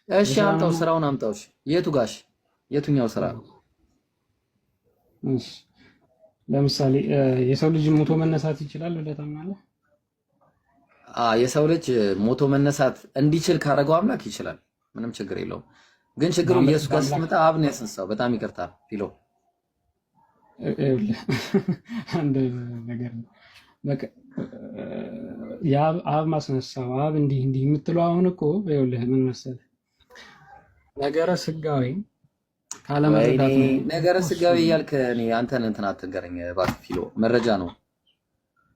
እሺ አምጣው፣ ስራውን አምጣው። እሺ የቱ ጋሽ? የቱኛው ስራ? እሺ ለምሳሌ የሰው ልጅ ሞቶ መነሳት ይችላል ብለህ ታምናለህ? የሰው ልጅ ሞቶ መነሳት እንዲችል ካረገው አምላክ ይችላል፣ ምንም ችግር የለውም። ግን ችግሩ ኢየሱስ ጋር ስትመጣ አብ ነው ያስነሳው። በጣም ይቅርታ ፊሎ አንድ ነገር ነው በቃ አብ ማስነሳው አብ እንዲህ የምትለው አሁን እኮ ይኸውልህ ምን መሰለህ ነገረ ስጋዊ ካለመረዳት ነው። ነገረ ስጋዊ እያልክ እኔ አንተን እንትን አትገረኝ እባክህ ፊሎ፣ መረጃ ነው።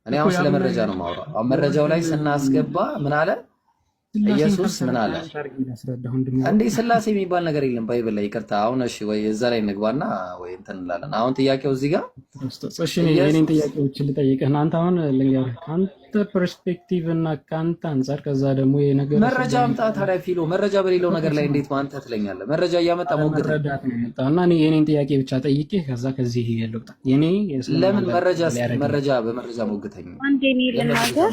እኔ አሁን ስለ መረጃ ነው የማወራው። አሁን መረጃው ላይ ስናስገባ ምን አለ ኢየሱስ? ምን አለ እንዴ? ስላሴ የሚባል ነገር የለም ባይብል ላይ። ይቅርታ አሁን እሺ፣ ወይ እዛ ላይ እንግባና ወይ እንትን እንላለን። አሁን ጥያቄው እዚህ ጋር እሺ፣ የኔን ጥያቄዎችን ልጠይቅህ። አንተ አሁን ልንገርህ ከአንተ ፐርስፔክቲቭ እና ከአንተ አንፃር፣ ከዛ ደግሞ የነገር መረጃ አምጣ ታዲያ ፊሎ። መረጃ በሌለው ነገር ላይ እንዴት አንተ ትለኛለህ? መረጃ እያመጣ ሞግት እና እኔ የኔን ጥያቄ ብቻ ጠይቄ ከዛ ከዚህ ይልውጣ። የኔ ለምን መረጃ በመረጃ ሞግተኝ አንዴ ነው ልናገር።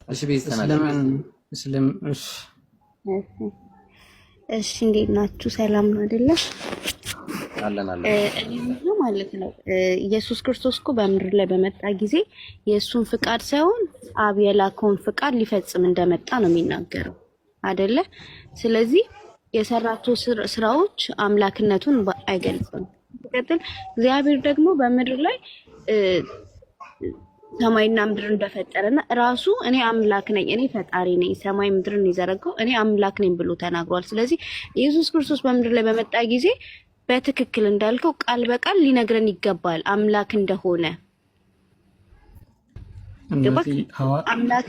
እሺ ቤት ተናገር። እሺ እንዴት ናችሁ? ሰላም ነው አይደለ? አለን እኔ ማለት ነው ኢየሱስ ክርስቶስ እኮ በምድር ላይ በመጣ ጊዜ የእሱን ፍቃድ ሳይሆን አብ የላከውን ፍቃድ ሊፈጽም እንደመጣ ነው የሚናገረው አይደለ? ስለዚህ የሰራቸው ስራዎች አምላክነቱን አይገልጽም። ሲቀጥል እግዚአብሔር ደግሞ በምድር ላይ ሰማይና ምድር እንደፈጠረና ራሱ እኔ አምላክ ነኝ፣ እኔ ፈጣሪ ነኝ፣ ሰማይ ምድርን የዘረጋው እኔ አምላክ ነኝ ብሎ ተናግሯል። ስለዚህ ኢየሱስ ክርስቶስ በምድር ላይ በመጣ ጊዜ በትክክል እንዳልከው ቃል በቃል ሊነግረን ይገባል አምላክ እንደሆነ። አምላክ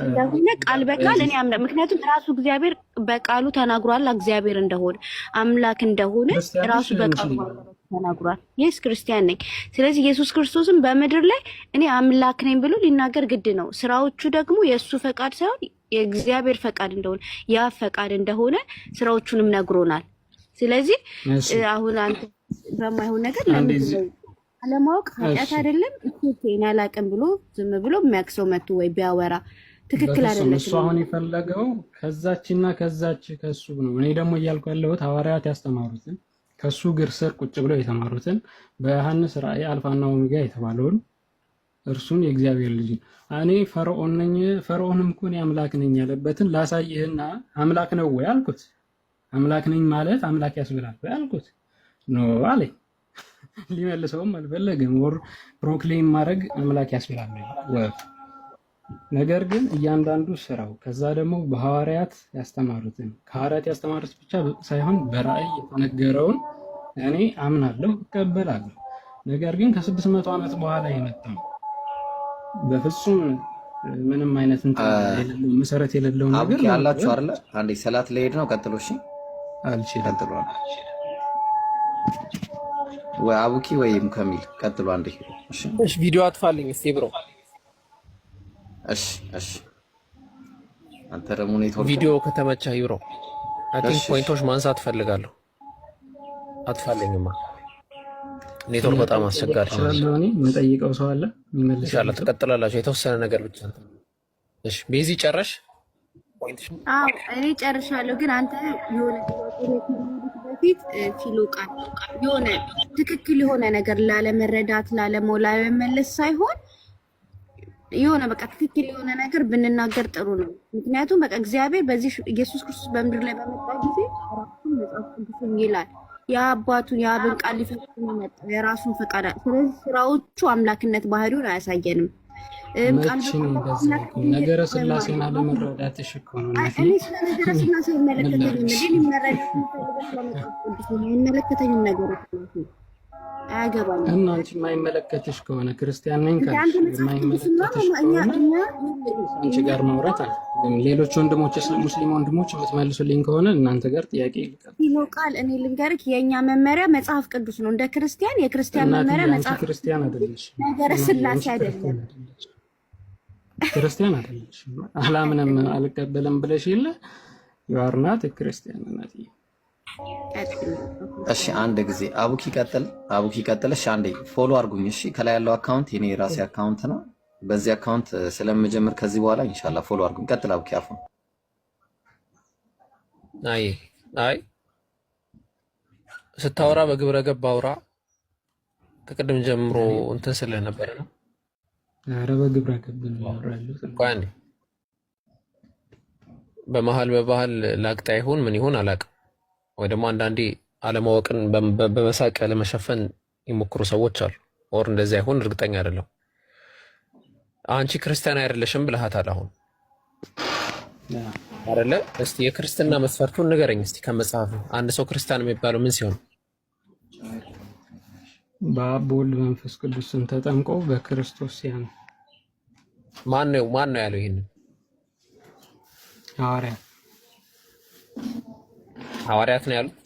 እንደሆነ ቃል በቃል እኔ አምላክ፣ ምክንያቱም ራሱ እግዚአብሔር በቃሉ ተናግሯል እግዚአብሔር እንደሆነ አምላክ እንደሆነ ራሱ በቃሉ ተናግሯል። ኢየሱስ ክርስቲያን ነኝ። ስለዚህ ኢየሱስ ክርስቶስም በምድር ላይ እኔ አምላክ ነኝ ብሎ ሊናገር ግድ ነው። ስራዎቹ ደግሞ የእሱ ፈቃድ ሳይሆን የእግዚአብሔር ፈቃድ እንደሆነ ያ ፈቃድ እንደሆነ ስራዎቹንም ነግሮናል። ስለዚህ አሁን አንተ በማይሆን ነገር አለማወቅ ኃጢአት አይደለም። እኔ አላቅም ብሎ ዝም ብሎ የሚያክሰው መጥቶ ወይ ቢያወራ ትክክል አይደለም። እሱ አሁን የፈለገው ከዛችና ከዛች ከሱ ነው። እኔ ደግሞ እያልኩ ያለሁት ሐዋርያት ያስተማሩትን ከሱ እግር ስር ቁጭ ብለው የተማሩትን በዮሐንስ ራእይ አልፋና ኦሜጋ የተባለውን እርሱን የእግዚአብሔር ልጅ እኔ ፈርዖን ነኝ፣ ፈርዖንም እኮ እኔ አምላክ ነኝ ያለበትን ላሳይህና አምላክ ነው ወይ አልኩት። አምላክ ነኝ ማለት አምላክ ያስብላል ወይ አልኩት። ኖ አለኝ። ሊመልሰውም አልፈለግም። ወር ፕሮክሌም ማድረግ አምላክ ያስብላል ወይ? ነገር ግን እያንዳንዱ ስራው ከዛ ደግሞ በሐዋርያት ያስተማሩትን ከሐዋርያት ያስተማሩት ብቻ ሳይሆን በራእይ የተነገረውን እኔ አምናለሁ እቀበላለሁ። ነገር ግን ከ600 ዓመት በኋላ የመጣው በፍጹም ምንም አይነት መሰረት የሌለው ነገር ያላችሁ አይደለ? አንዴ ሰላት ለሄድ ነው። ቀጥሎ እሺ፣ አልችልም። ቀጥሎ ወይ አቡኪ ወይ ሙከሚል ቀጥሎ። አንዴ እሺ፣ ቪዲዮ አጥፋልኝ እስቲ ብሮ። እሺ አንተ ደግሞ ኔትወርክ ቪዲዮ ከተመቻ ይብሮ አይ ቲንክ ፖይንቶች ማንሳት ፈልጋለሁ። አጥፋልኝማ ኔትወርክ በጣም አስቸጋሪ ነው። እኔ የምጠይቀው ሰው አለ የሚመልስ ኢንሻአላህ ትቀጥላላችሁ። የተወሰነ ነገር ብቻ እሺ። ቤዚ ጨረሽ? እኔ ጨርሻለሁ። ግን አንተ የሆነ በፊት ፊሎ ቃል የሆነ ትክክል የሆነ ነገር ላለመረዳት ላለሞላ መመለስ ሳይሆን የሆነ በቃ ትክክል የሆነ ነገር ብንናገር ጥሩ ነው። ምክንያቱም በቃ እግዚአብሔር በዚህ ኢየሱስ ክርስቶስ በምድር ላይ በመጣ ጊዜ ራሱን መጽሐፍ ቅዱስ ይላል የአባቱን የአብን ቃል ሊፈጽም የመጣው የራሱን ፈቃድ። ስለዚህ ስራዎቹ አምላክነት ባህሪውን አያሳየንም። መቼም እንደዛ ነገረ ስላሴን አለመረዳትሽ እኮ ነው። እኔ ስለ ነገረ ስላሴ አይመለከተኝም ነገሮች አያገባኝም። እና አንቺ የማይመለከትሽ ከሆነ ክርስቲያን ነኝ ካልሽ የማይመለከትሽ ከሆነ አንቺ ጋር ማውራት አለ። ግን ሌሎች ወንድሞች ሙስሊም ወንድሞች የምትመልሱልኝ ከሆነ እናንተ ጋር ጥያቄ ይልቃል። ይሄው ቃል እኔ ልንገርክ፣ የኛ መመሪያ መጽሐፍ ቅዱስ ነው። እንደ ክርስቲያን የክርስቲያን መመሪያ መጽሐፍ ክርስቲያን አይደለሽ፣ ነገረ ስላሴ አይደለም። ክርስቲያን አይደለሽ፣ አላምንም አልቀበልም ብለሽ የለ ይዋርናት ክርስቲያን ናት። እሺ አንድ ጊዜ አቡኪ ቀጥል። እሺ አንዴ ፎሎ አድርጉኝ። እሺ ከላይ ያለው አካውንት የኔ የራሴ አካውንት ነው። በዚህ አካውንት ስለምጀምር ከዚህ በኋላ ኢንሻአላህ ፎሎ አድርጉኝ። ቀጥል አቡኪ። አፉን አይ ስታወራ በግብረ ገብ አውራ። ከቅድም ጀምሮ እንትን ስለነበረ ነው። ኧረ በግብረ ገብ ነው ያወራሉት። እንኳን በመሃል ላቅጣ ይሁን ምን ይሁን አላውቅም። ወይ ደግሞ አንዳንዴ አለማወቅን በመሳቅ ለመሸፈን ይሞክሩ ሰዎች አሉ። ኦር እንደዚህ አይሆን እርግጠኛ አይደለም። አንቺ ክርስቲያን አይደለሽም ብለሃታል አሁን አይደለ? እስቲ የክርስትና መስፈርቱን ንገረኝ እስቲ ከመጽሐፉ። አንድ ሰው ክርስቲያን የሚባለው ምን ሲሆን? በአብ በወልድ በመንፈስ ቅዱስ ስም ተጠምቆ በክርስቶስ ሲያምን። ማን ነው ያለው ይሄንን? ሐዋርያት ነው ያሉት።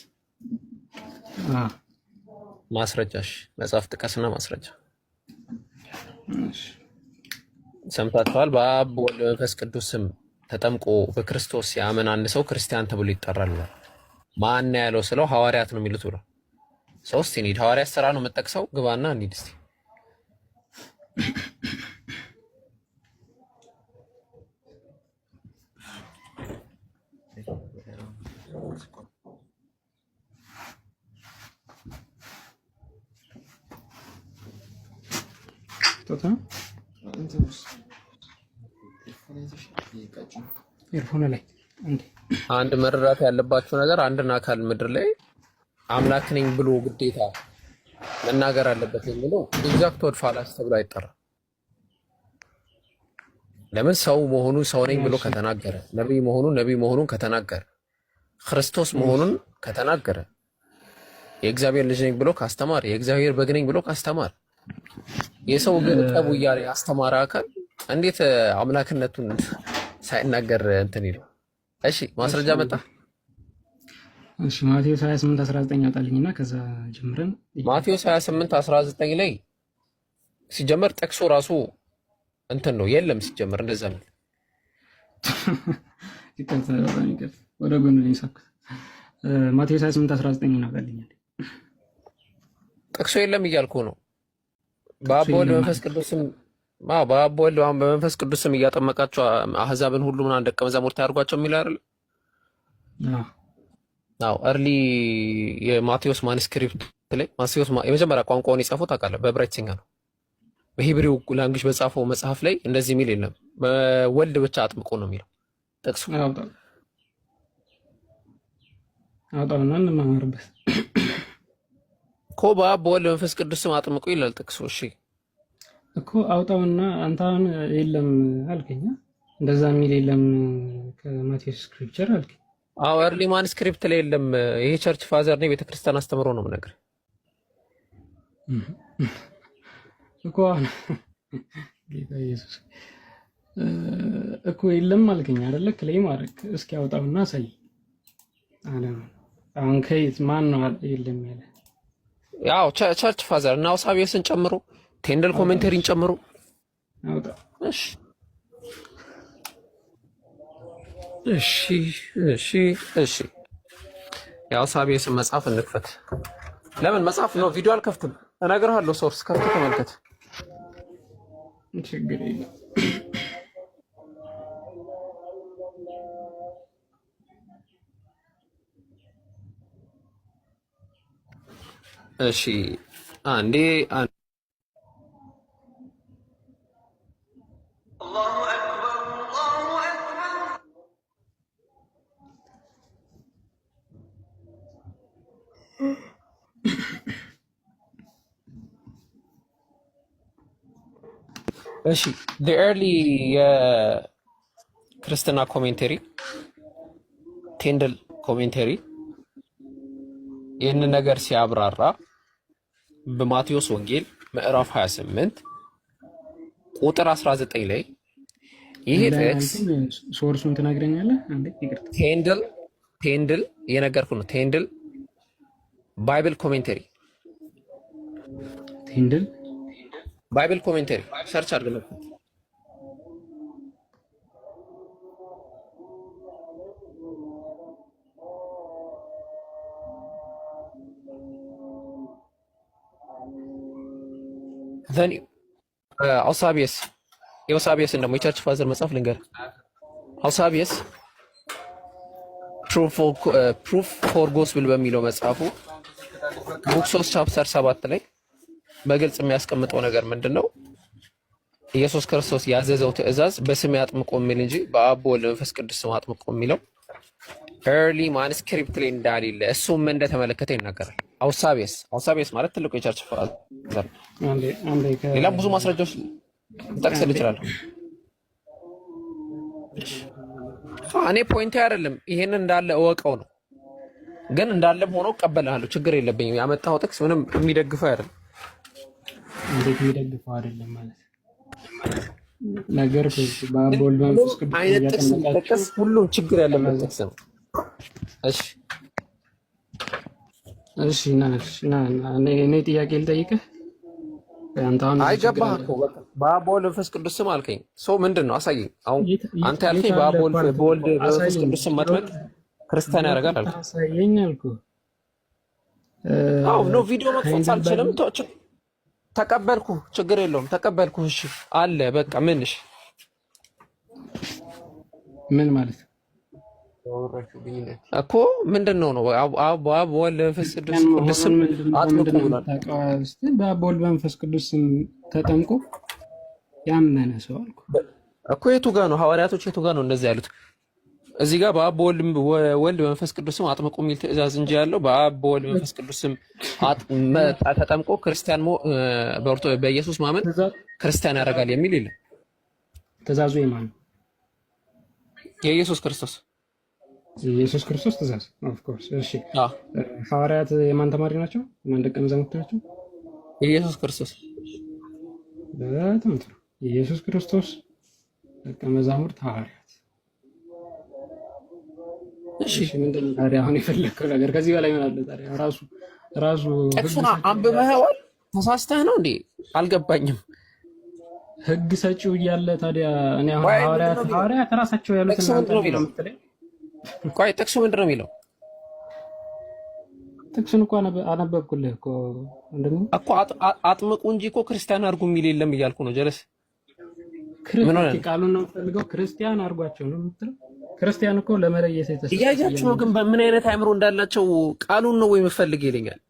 ማስረጃሽ መጽሐፍ ጥቀስና ማስረጃ። ሰምታችኋል። በአብ በወልድ በመንፈስ ቅዱስ ስም ተጠምቆ በክርስቶስ ሲያምን አንድ ሰው ክርስቲያን ተብሎ ይጠራል። ማን ነው ያለው ስለው ሐዋርያት ነው የሚሉት ብሎ ሶስት እንሂድ። ሐዋርያት ስራ ነው የምጠቅሰው። ግባና እንሂድ እስቲ። አንድ መረዳት ያለባችሁ ነገር አንድን አካል ምድር ላይ አምላክ ነኝ ብሎ ግዴታ መናገር አለበት የሚለው ኤግዛክት ወርድ ፋላስ ተብሎ አይጠራም። ለምን ሰው መሆኑ ሰው ነኝ ብሎ ከተናገረ፣ ነብይ መሆኑን ከተናገረ፣ ክርስቶስ መሆኑን ከተናገረ፣ የእግዚአብሔር ልጅ ነኝ ብሎ ካስተማር፣ የእግዚአብሔር በግ ነኝ ብሎ ካስተማር፣ የሰው ግን ጠቡ እያለ ያስተማረ አካል እንዴት አምላክነቱን ሳይናገር እንትን ይለው? እሺ ማስረጃ መጣ። እሺ ማቴዎስ 28:19 ያጣልኝና ከዛ ጀምረን ማቴዎስ 28:19 ላይ ሲጀመር ጠቅሶ ራሱ እንትን ነው የለም። ሲጀመር እንደዛ ነው። ይቀጥታ ወደ ጎን ላይ ሳክት ማቴዎስ 28:19 ያጣልኛል። ጠቅሶ የለም እያልኩ ነው። በአብ ወልድ በመንፈስ ቅዱስም በአብ ወልድ በመንፈስ ቅዱስም እያጠመቃቸው አህዛብን ሁሉ ምናምን ደቀ መዛሙርት ያድርጓቸው የሚል አይደል? አዎ እርሊ የማቴዎስ ማኑስክሪፕት ላይ ማቴዎስ የመጀመሪያ ቋንቋውን የጻፈው ታውቃለህ በዕብራይስጥኛ ነው። በሂብሪው ላንጉጅ በጻፈው መጽሐፍ ላይ እንደዚህ የሚል የለም። በወልድ ብቻ አጥምቆ ነው የሚለው ጥቅሱ። አውጣውና እንማማርበት እኮ በአብ በወልድ በመንፈስ ቅዱስ ስም አጥምቆ ይላል ጥቅሱ። እሺ እኮ አውጣውና አንተ አሁን የለም አልከኝ። እንደዛ የሚል የለም ከማቴዎስ ስክሪፕቸር አልከኝ። አዎ እርሊ ማኑስክሪፕት ላይ የለም። ይሄ ቸርች ፋዘር ነው ቤተክርስቲያን አስተምሮ ነው የምነግርህ እኮ ጌታ ኢየሱስ እኮ የለም አልከኝ አይደለ? ክሌም አደረክ። እስኪ አውጣውና አሳይ። አሁን ከየት ማን ነው የለም ያለ? ያው ቸርች ፋዘር እና ሳቢየስን ጨምሮ ቴንደል ኮሜንተሪን ጨምሮ አውጣ። እሺ ያው ሳቢየስን መጽሐፍ እንክፈት። ለምን መጽሐፍ ነው ቪዲዮ አልከፍትም? እነግርሃለሁ። ሶርስ ከፍቶ ተመልከት። ችግር የለም። እሺ አንዴ እሺ the early የክርስትና ኮሜንተሪ ቴንድል ኮሜንተሪ ይህንን ነገር ሲያብራራ በማቴዎስ ወንጌል ምዕራፍ 28 ቁጥር 19 ላይ ይሄ ጥቅስ ሶርሱን ትነግረኛለህ? አንዴ ይቅርታ። ቴንድል የነገርኩህ ነው። ቴንድል ባይብል ኮሜንተሪ ቴንድል ባይብል ኮሜንተሪ ሰርች አድርገህ ዘን አውሳቢየስ የአውሳቢየስን ደግሞ የቸርች ፋዘር መጽሐፍ ልንገርህ። አውሳቢየስ ፕሩፍ ፎር ጎስፕል በሚለው መጽሐፉ ቡክ 3 ቻፕተር 7 ላይ በግልጽ የሚያስቀምጠው ነገር ምንድነው? ኢየሱስ ክርስቶስ ያዘዘው ትእዛዝ በስም አጥምቆ የሚል እንጂ በአብ በወልድ በመንፈስ ቅዱስ ስም አጥምቆ የሚለው ኤርሊ ማንስክሪፕት ላይ እንዳሌለ እሱም እንደተመለከተ ይናገራል። አውሳቢየስ ማለት ትልቁ የቸርች ፋዘር። ሌላ ብዙ ማስረጃዎች ልጠቅስልህ እችላለሁ። እኔ ፖይንት አይደለም ይሄን እንዳለ እወቀው ነው፣ ግን እንዳለም ሆኖ እቀበልሃለሁ። ችግር የለብኝም። ያመጣው ጥቅስ ምንም የሚደግፈው አይደለም። እንዴት የሚደግፈው አይደለም ማለት ነገር በአብ በወልድ በመንፈስ ቅዱስ አይነት ጥቅስ ሁሉም ችግር ያለበት ጥቅስ ነው። እሺ ና እኔ ጥያቄ ልጠይቅህ። አንተ አሁን አይገባህ እኮ በቃ በአብ በወልድ በመንፈስ ቅዱስ ስም አልከኝ። ሰው ምንድን ነው አሳየኝ። አሁን አንተ ያልከኝ በአብ በወልድ በመንፈስ ቅዱስ ስም መጥመቅ ክርስቲያን ያደርጋል አልከኝ። አሳየኝ አልኩህ። አዎ ነው ቪዲዮ መክፈት አልችልም። ተቀበልኩ፣ ችግር የለውም ተቀበልኩ። እሺ አለ በቃ ምንሽ ምን ማለት እኮ ምንድን ነው አብ በወልድ በመንፈስ ቅዱስ ስም አጥምቁ ብሏል። በአብ በወልድ በመንፈስ ቅዱስ ስም ተጠምቆ ያመነ ሰው አልኩ እኮ። የቱ ጋር ነው ሐዋርያቶች የቱ ጋር ነው እንደዚህ ያሉት? እዚህ ጋር በአብ በወልድ በመንፈስ ቅዱስ ስም አጥምቁ የሚል ትእዛዝ እንጂ ያለው በአብ በወልድ በመንፈስ ቅዱስ ስም ተጠምቆ ክርስቲያን በኢየሱስ ማመን ክርስቲያን ያደርጋል የሚል የለም። ትእዛዙ የማን ነው? የኢየሱስ ክርስቶስ የኢየሱስ ክርስቶስ ትእዛዝ ኦፍ ኮርስ። እሺ ሐዋርያት የማን ተማሪ ናቸው? የማን ደቀ መዛሙርት ናቸው? የኢየሱስ ክርስቶስ። በጣም ጥሩ። የኢየሱስ ክርስቶስ ደቀ መዛሙርት ሐዋርያት። እሺ ምንድን ነው ታዲያ አሁን የፈለከው ነገር? ከዚህ በላይ ምን አለ ታዲያ? ራሱ እሱና አንብበኸዋል? ተሳስተህ ነው እንዴ? አልገባኝም። ህግ ሰጪው እያለ ታዲያ እኔ አሁን ሐዋርያት ራሳቸው ያሉት ነው የምትለኝ? ቆይ ጥቅሱ ምንድን ነው የሚለው? ጥቅሱን እኮ አነበብኩልህ እኮ እንደምን እኮ አጥምቁ እንጂ እኮ ክርስቲያን አድርጉ የሚል የለም እያልኩ ነው። ጀለስ ቃሉን ነው የምፈልገው። ክርስቲያን አድርጓቸው ነው የምትለው? ክርስቲያን እኮ ለመለየት የተሰጠ እያያችሁ ነው። ግን በምን አይነት አእምሮ እንዳላቸው ቃሉን ነው ወይ መፈልግ ይለኛል።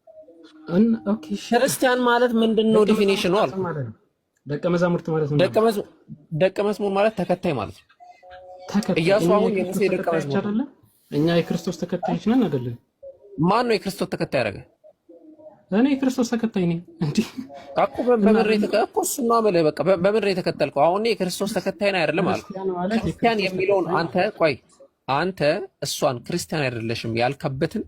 ኦኬ ክርስቲያን ማለት ምንድነው ዲፊኒሽኑ? አልኩ ደቀ መዛሙርት ማለት ነው። ደቀ መዝሙር ማለት ተከታይ ማለት ነው። ኢያሱ አሁን የሙሴ ደቀ መዝሙር አይደለም? እኛ የክርስቶስ ተከታዮች ነን አይደለም? ማን ነው የክርስቶስ ተከታይ ያደረገ? እኔ የክርስቶስ ተከታይ ነኝ እንዴ? አቆ በምድር እኮ እሱን ነው የምልህ። በቃ በምድር የተከተልከው አሁን የክርስቶስ ተከታይ ነህ አይደለም አልኩ። ክርስቲያን የሚለውን አንተ እሷን ክርስቲያን አይደለሽም ያልከበትን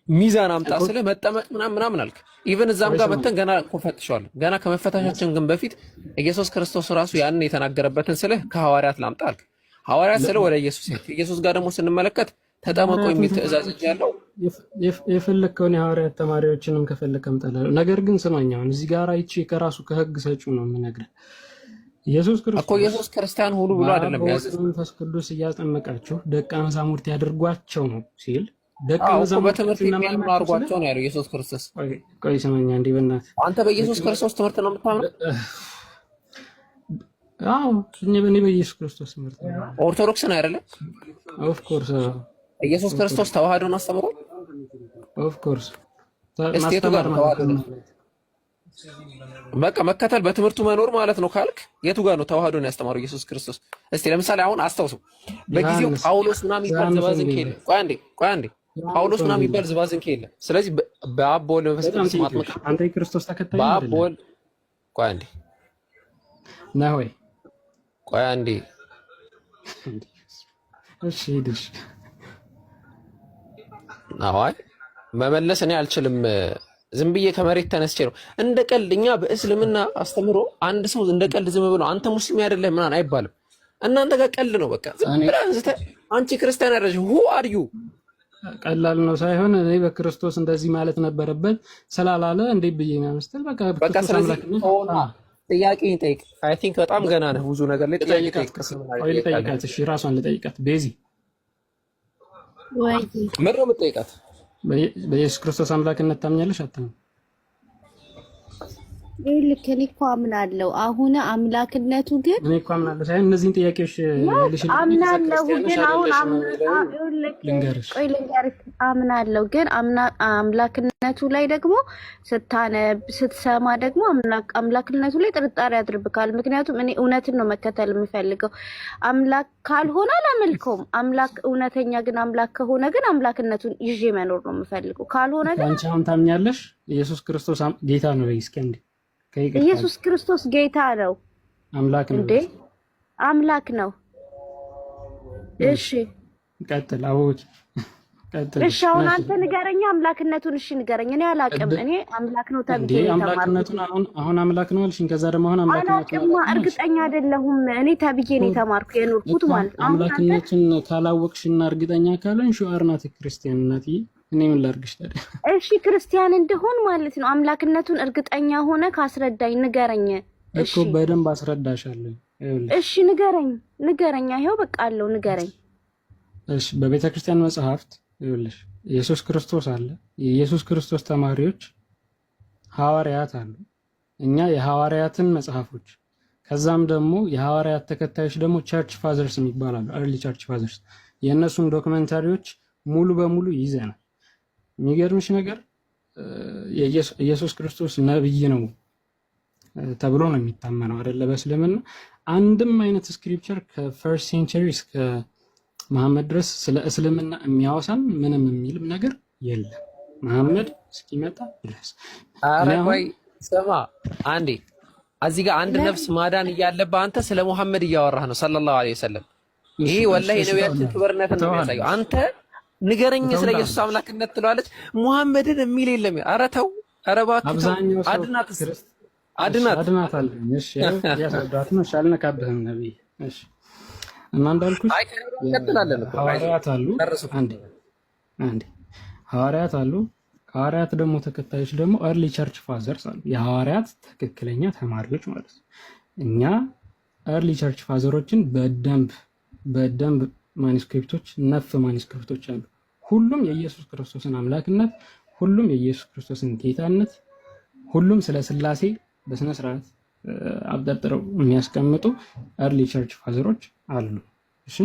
ሚዛን አምጣ ስልህ መጠመቅ ምናምን አልክ። ኢቭን እዛም ጋር መተን ገና እኮ ፈትሸዋለሁ። ገና ከመፈታሻችን ግን በፊት ኢየሱስ ክርስቶስ ራሱ ያንን የተናገረበትን ስልህ ከሐዋርያት ላምጣ አልክ። ሐዋርያት ስለ ወደ ኢየሱስ ጋር ደግሞ ስንመለከት ተጠመቁ የሚል ትእዛዝ ያለው የፈለከውን የሐዋርያት ተማሪዎችንም ከፈለከ አምጣልህ። ነገር ግን ስማኝ፣ አሁን እዚህ ጋር አይቼ ከራሱ ከህግ ሰጪው ነው የምነግርህ። ኢየሱስ ክርስቶስ እኮ ኢየሱስ ክርስቲያን ሁሉ ብሎ አይደለም ያዘዘው። መንፈስ ቅዱስ እያጠመቃችሁ ደቀ መዛሙርት ያድርጓቸው ነው ሲል ደቀ መዛሙርት በትምህርት የሚያምኑ አድርጓቸው ነው ያለው ኢየሱስ ክርስቶስ። ቆይ ስማኝ አንዴ በእናትህ። አንተ በኢየሱስ ክርስቶስ ትምህርት ነው የምታምነው? አዎ እኔ በኢየሱስ ክርስቶስ ትምህርት ነው። ኦርቶዶክስ ነው አይደለ? ኦፍ ኮርስ ኢየሱስ ክርስቶስ ተዋህዶን አስተምሯል። ኦፍ ኮርስ ማስተማር ነው። በቃ መከተል በትምህርቱ መኖር ማለት ነው ካልክ የቱ ጋር ነው ተዋህዶን ያስተማረው ኢየሱስ ክርስቶስ? እስቲ ለምሳሌ አሁን አስታውሱ፣ በጊዜው ጳውሎስ ምናምን የሚባል ዝባዝንኬ የለም። ቆይ አንዴ ጳውሎስ ምናምን የሚባል ዝባዝንኬ የለም። ስለዚህ በአብ በወልድ በመንፈስ ቅዱስ ማጥመቅ አንተ የክርስቶስ ተከታይ በአብ በወልድ ቆይ አንዴ ነህ ወይ? ቆይ አንዴ እሺ ሂድሽ። አዋይ መመለስ እኔ አልችልም። ዝም ብዬ ከመሬት ተነስቼ ነው እንደ ቀልድ። እኛ በእስልምና አስተምሮ አንድ ሰው እንደ ቀልድ ዝም ብሎ አንተ ሙስሊም አይደለህ ምናምን አይባልም። እናንተ ጋር ቀልድ ነው በቃ። ዝም ብለህ አንስተህ አንቺ ክርስቲያን አይደለሽ who are you ቀላል ነው ሳይሆን እኔ በክርስቶስ እንደዚህ ማለት ነበረበት ስላላለ እንዴ ብዬ ነው መስተል በቃ ክርስቶስ አምላክ ነው። ጥያቄ ጠይቅ። አይ ቲንክ በጣም ገና ነህ ብዙ ነገር ላይ ጥያቄ ጠይቅ። ጠይቃት። እሺ ራሷን ልጠይቃት። ቤዚ ወይ ምን ነው የምትጠይቃት? በኢየሱስ ክርስቶስ አምላክነት ታምኛለሽ አታምኚም? ልክ እኔ እኮ አምናለሁ። አሁን አምላክነቱ ግን እኔ እኮ አምናለሁ ሳይሆን እነዚህን ጥያቄዎች አምናለሁ ግን አሁን ልንገርሽ አምናለሁ ግን አምላክነቱ ላይ ደግሞ ስታነብ ስትሰማ ደግሞ አምላክነቱ ላይ ጥርጣሬ ያድርብካል። ምክንያቱም እኔ እውነትን ነው መከተል የምፈልገው። አምላክ ካልሆነ አላመልከውም። አምላክ እውነተኛ ግን አምላክ ከሆነ ግን አምላክነቱን ይዤ መኖር ነው የምፈልገው። ካልሆነ ግን አንቺ አሁን ታምኛለሽ ኢየሱስ ክርስቶስ ጌታ ነው ወይ? እስኪ እንዴ ኢየሱስ ክርስቶስ ጌታ ነው አምላክ ነው እንዴ? አምላክ ነው። እሺ ቀጥል። እሺ አሁን አንተ ንገረኛ አምላክነቱን። እሺ ንገረኝ። እኔ አላውቅም። እኔ አምላክ ነው ተብዬ አምላክነቱን አሁን አምላክ ነው አልሽኝ። ከዛ ደግሞ አሁን አምላክነቱን እርግጠኛ አይደለሁም። እኔ ተብዬ ነው የተማርኩ የኖርኩት ማለት ነው። አምላክነቱን ካላወቅሽና እርግጠኛ ካለን ሹ አርናት ክርስቲያንነት እኔ ምን ላድርግሽ ታዲያ? እሺ ክርስቲያን እንደሆን ማለት ነው። አምላክነቱን እርግጠኛ ሆነ ካስረዳኝ ንገረኝ። እኮ በደንብ አስረዳሻለሁ። እሺ ንገረኛ። ይሄው በቃ አለው ንገረኝ። እሺ በቤተ ክርስቲያን መጽሐፍት ይኸውልሽ ኢየሱስ ክርስቶስ አለ። የኢየሱስ ክርስቶስ ተማሪዎች ሐዋርያት አሉ። እኛ የሐዋርያትን መጽሐፎች ከዛም ደግሞ የሐዋርያት ተከታዮች ደግሞ ቸርች ፋዘርስ የሚባላሉ አርሊ ቸርች ፋዘርስ የእነሱን ዶክመንታሪዎች ሙሉ በሙሉ ይዘናል። የሚገርምሽ ነገር ኢየሱስ ክርስቶስ ነብይ ነው ተብሎ ነው የሚታመነው አይደለ? በእስልምና አንድም አይነት ስክሪፕቸር ከፈርስት ሴንቸሪ እስከ መሐመድ ድረስ ስለ እስልምና የሚያወሳም ምንም የሚልም ነገር የለም መሐመድ እስኪመጣ ድረስ። ኧረ ቆይ ስማ አንዴ፣ እዚህ ጋር አንድ ነፍስ ማዳን እያለብህ አንተ ስለ መሐመድ እያወራህ ነው ሰለላሁ ዐለይሂ ወሰለም። ይሄ ወላሂ የነቢያችን ክብርነት ነው የሚያሳየው። አንተ ንገረኝ ስለ ኢየሱስ አምላክነት ትለዋለች። መሐመድን የሚል የለም። ኧረ ተው፣ ኧረ እባክህ አድናት አለኝ። እሺ ያስረዳት ነው አልነካብህም ነብይ። እሺ እና እንዳልኩሽ ሐዋርያት አሉ። አንዴ ሐዋርያት አሉ። ከሐዋርያት ደግሞ ተከታዮች ደግሞ early church fathers አሉ። የሐዋርያት ትክክለኛ ተማሪዎች ማለት ነው። እኛ early church fathersዎችን በደንብ ማኑስክሪፕቶች ነፍ ማኑስክሪፕቶች አሉ። ሁሉም የኢየሱስ ክርስቶስን አምላክነት፣ ሁሉም የኢየሱስ ክርስቶስን ጌታነት፣ ሁሉም ስለ ሥላሴ በስነ ስርዓት አብጠርጥረው የሚያስቀምጡ early church fathersዎች አሉ። እሺ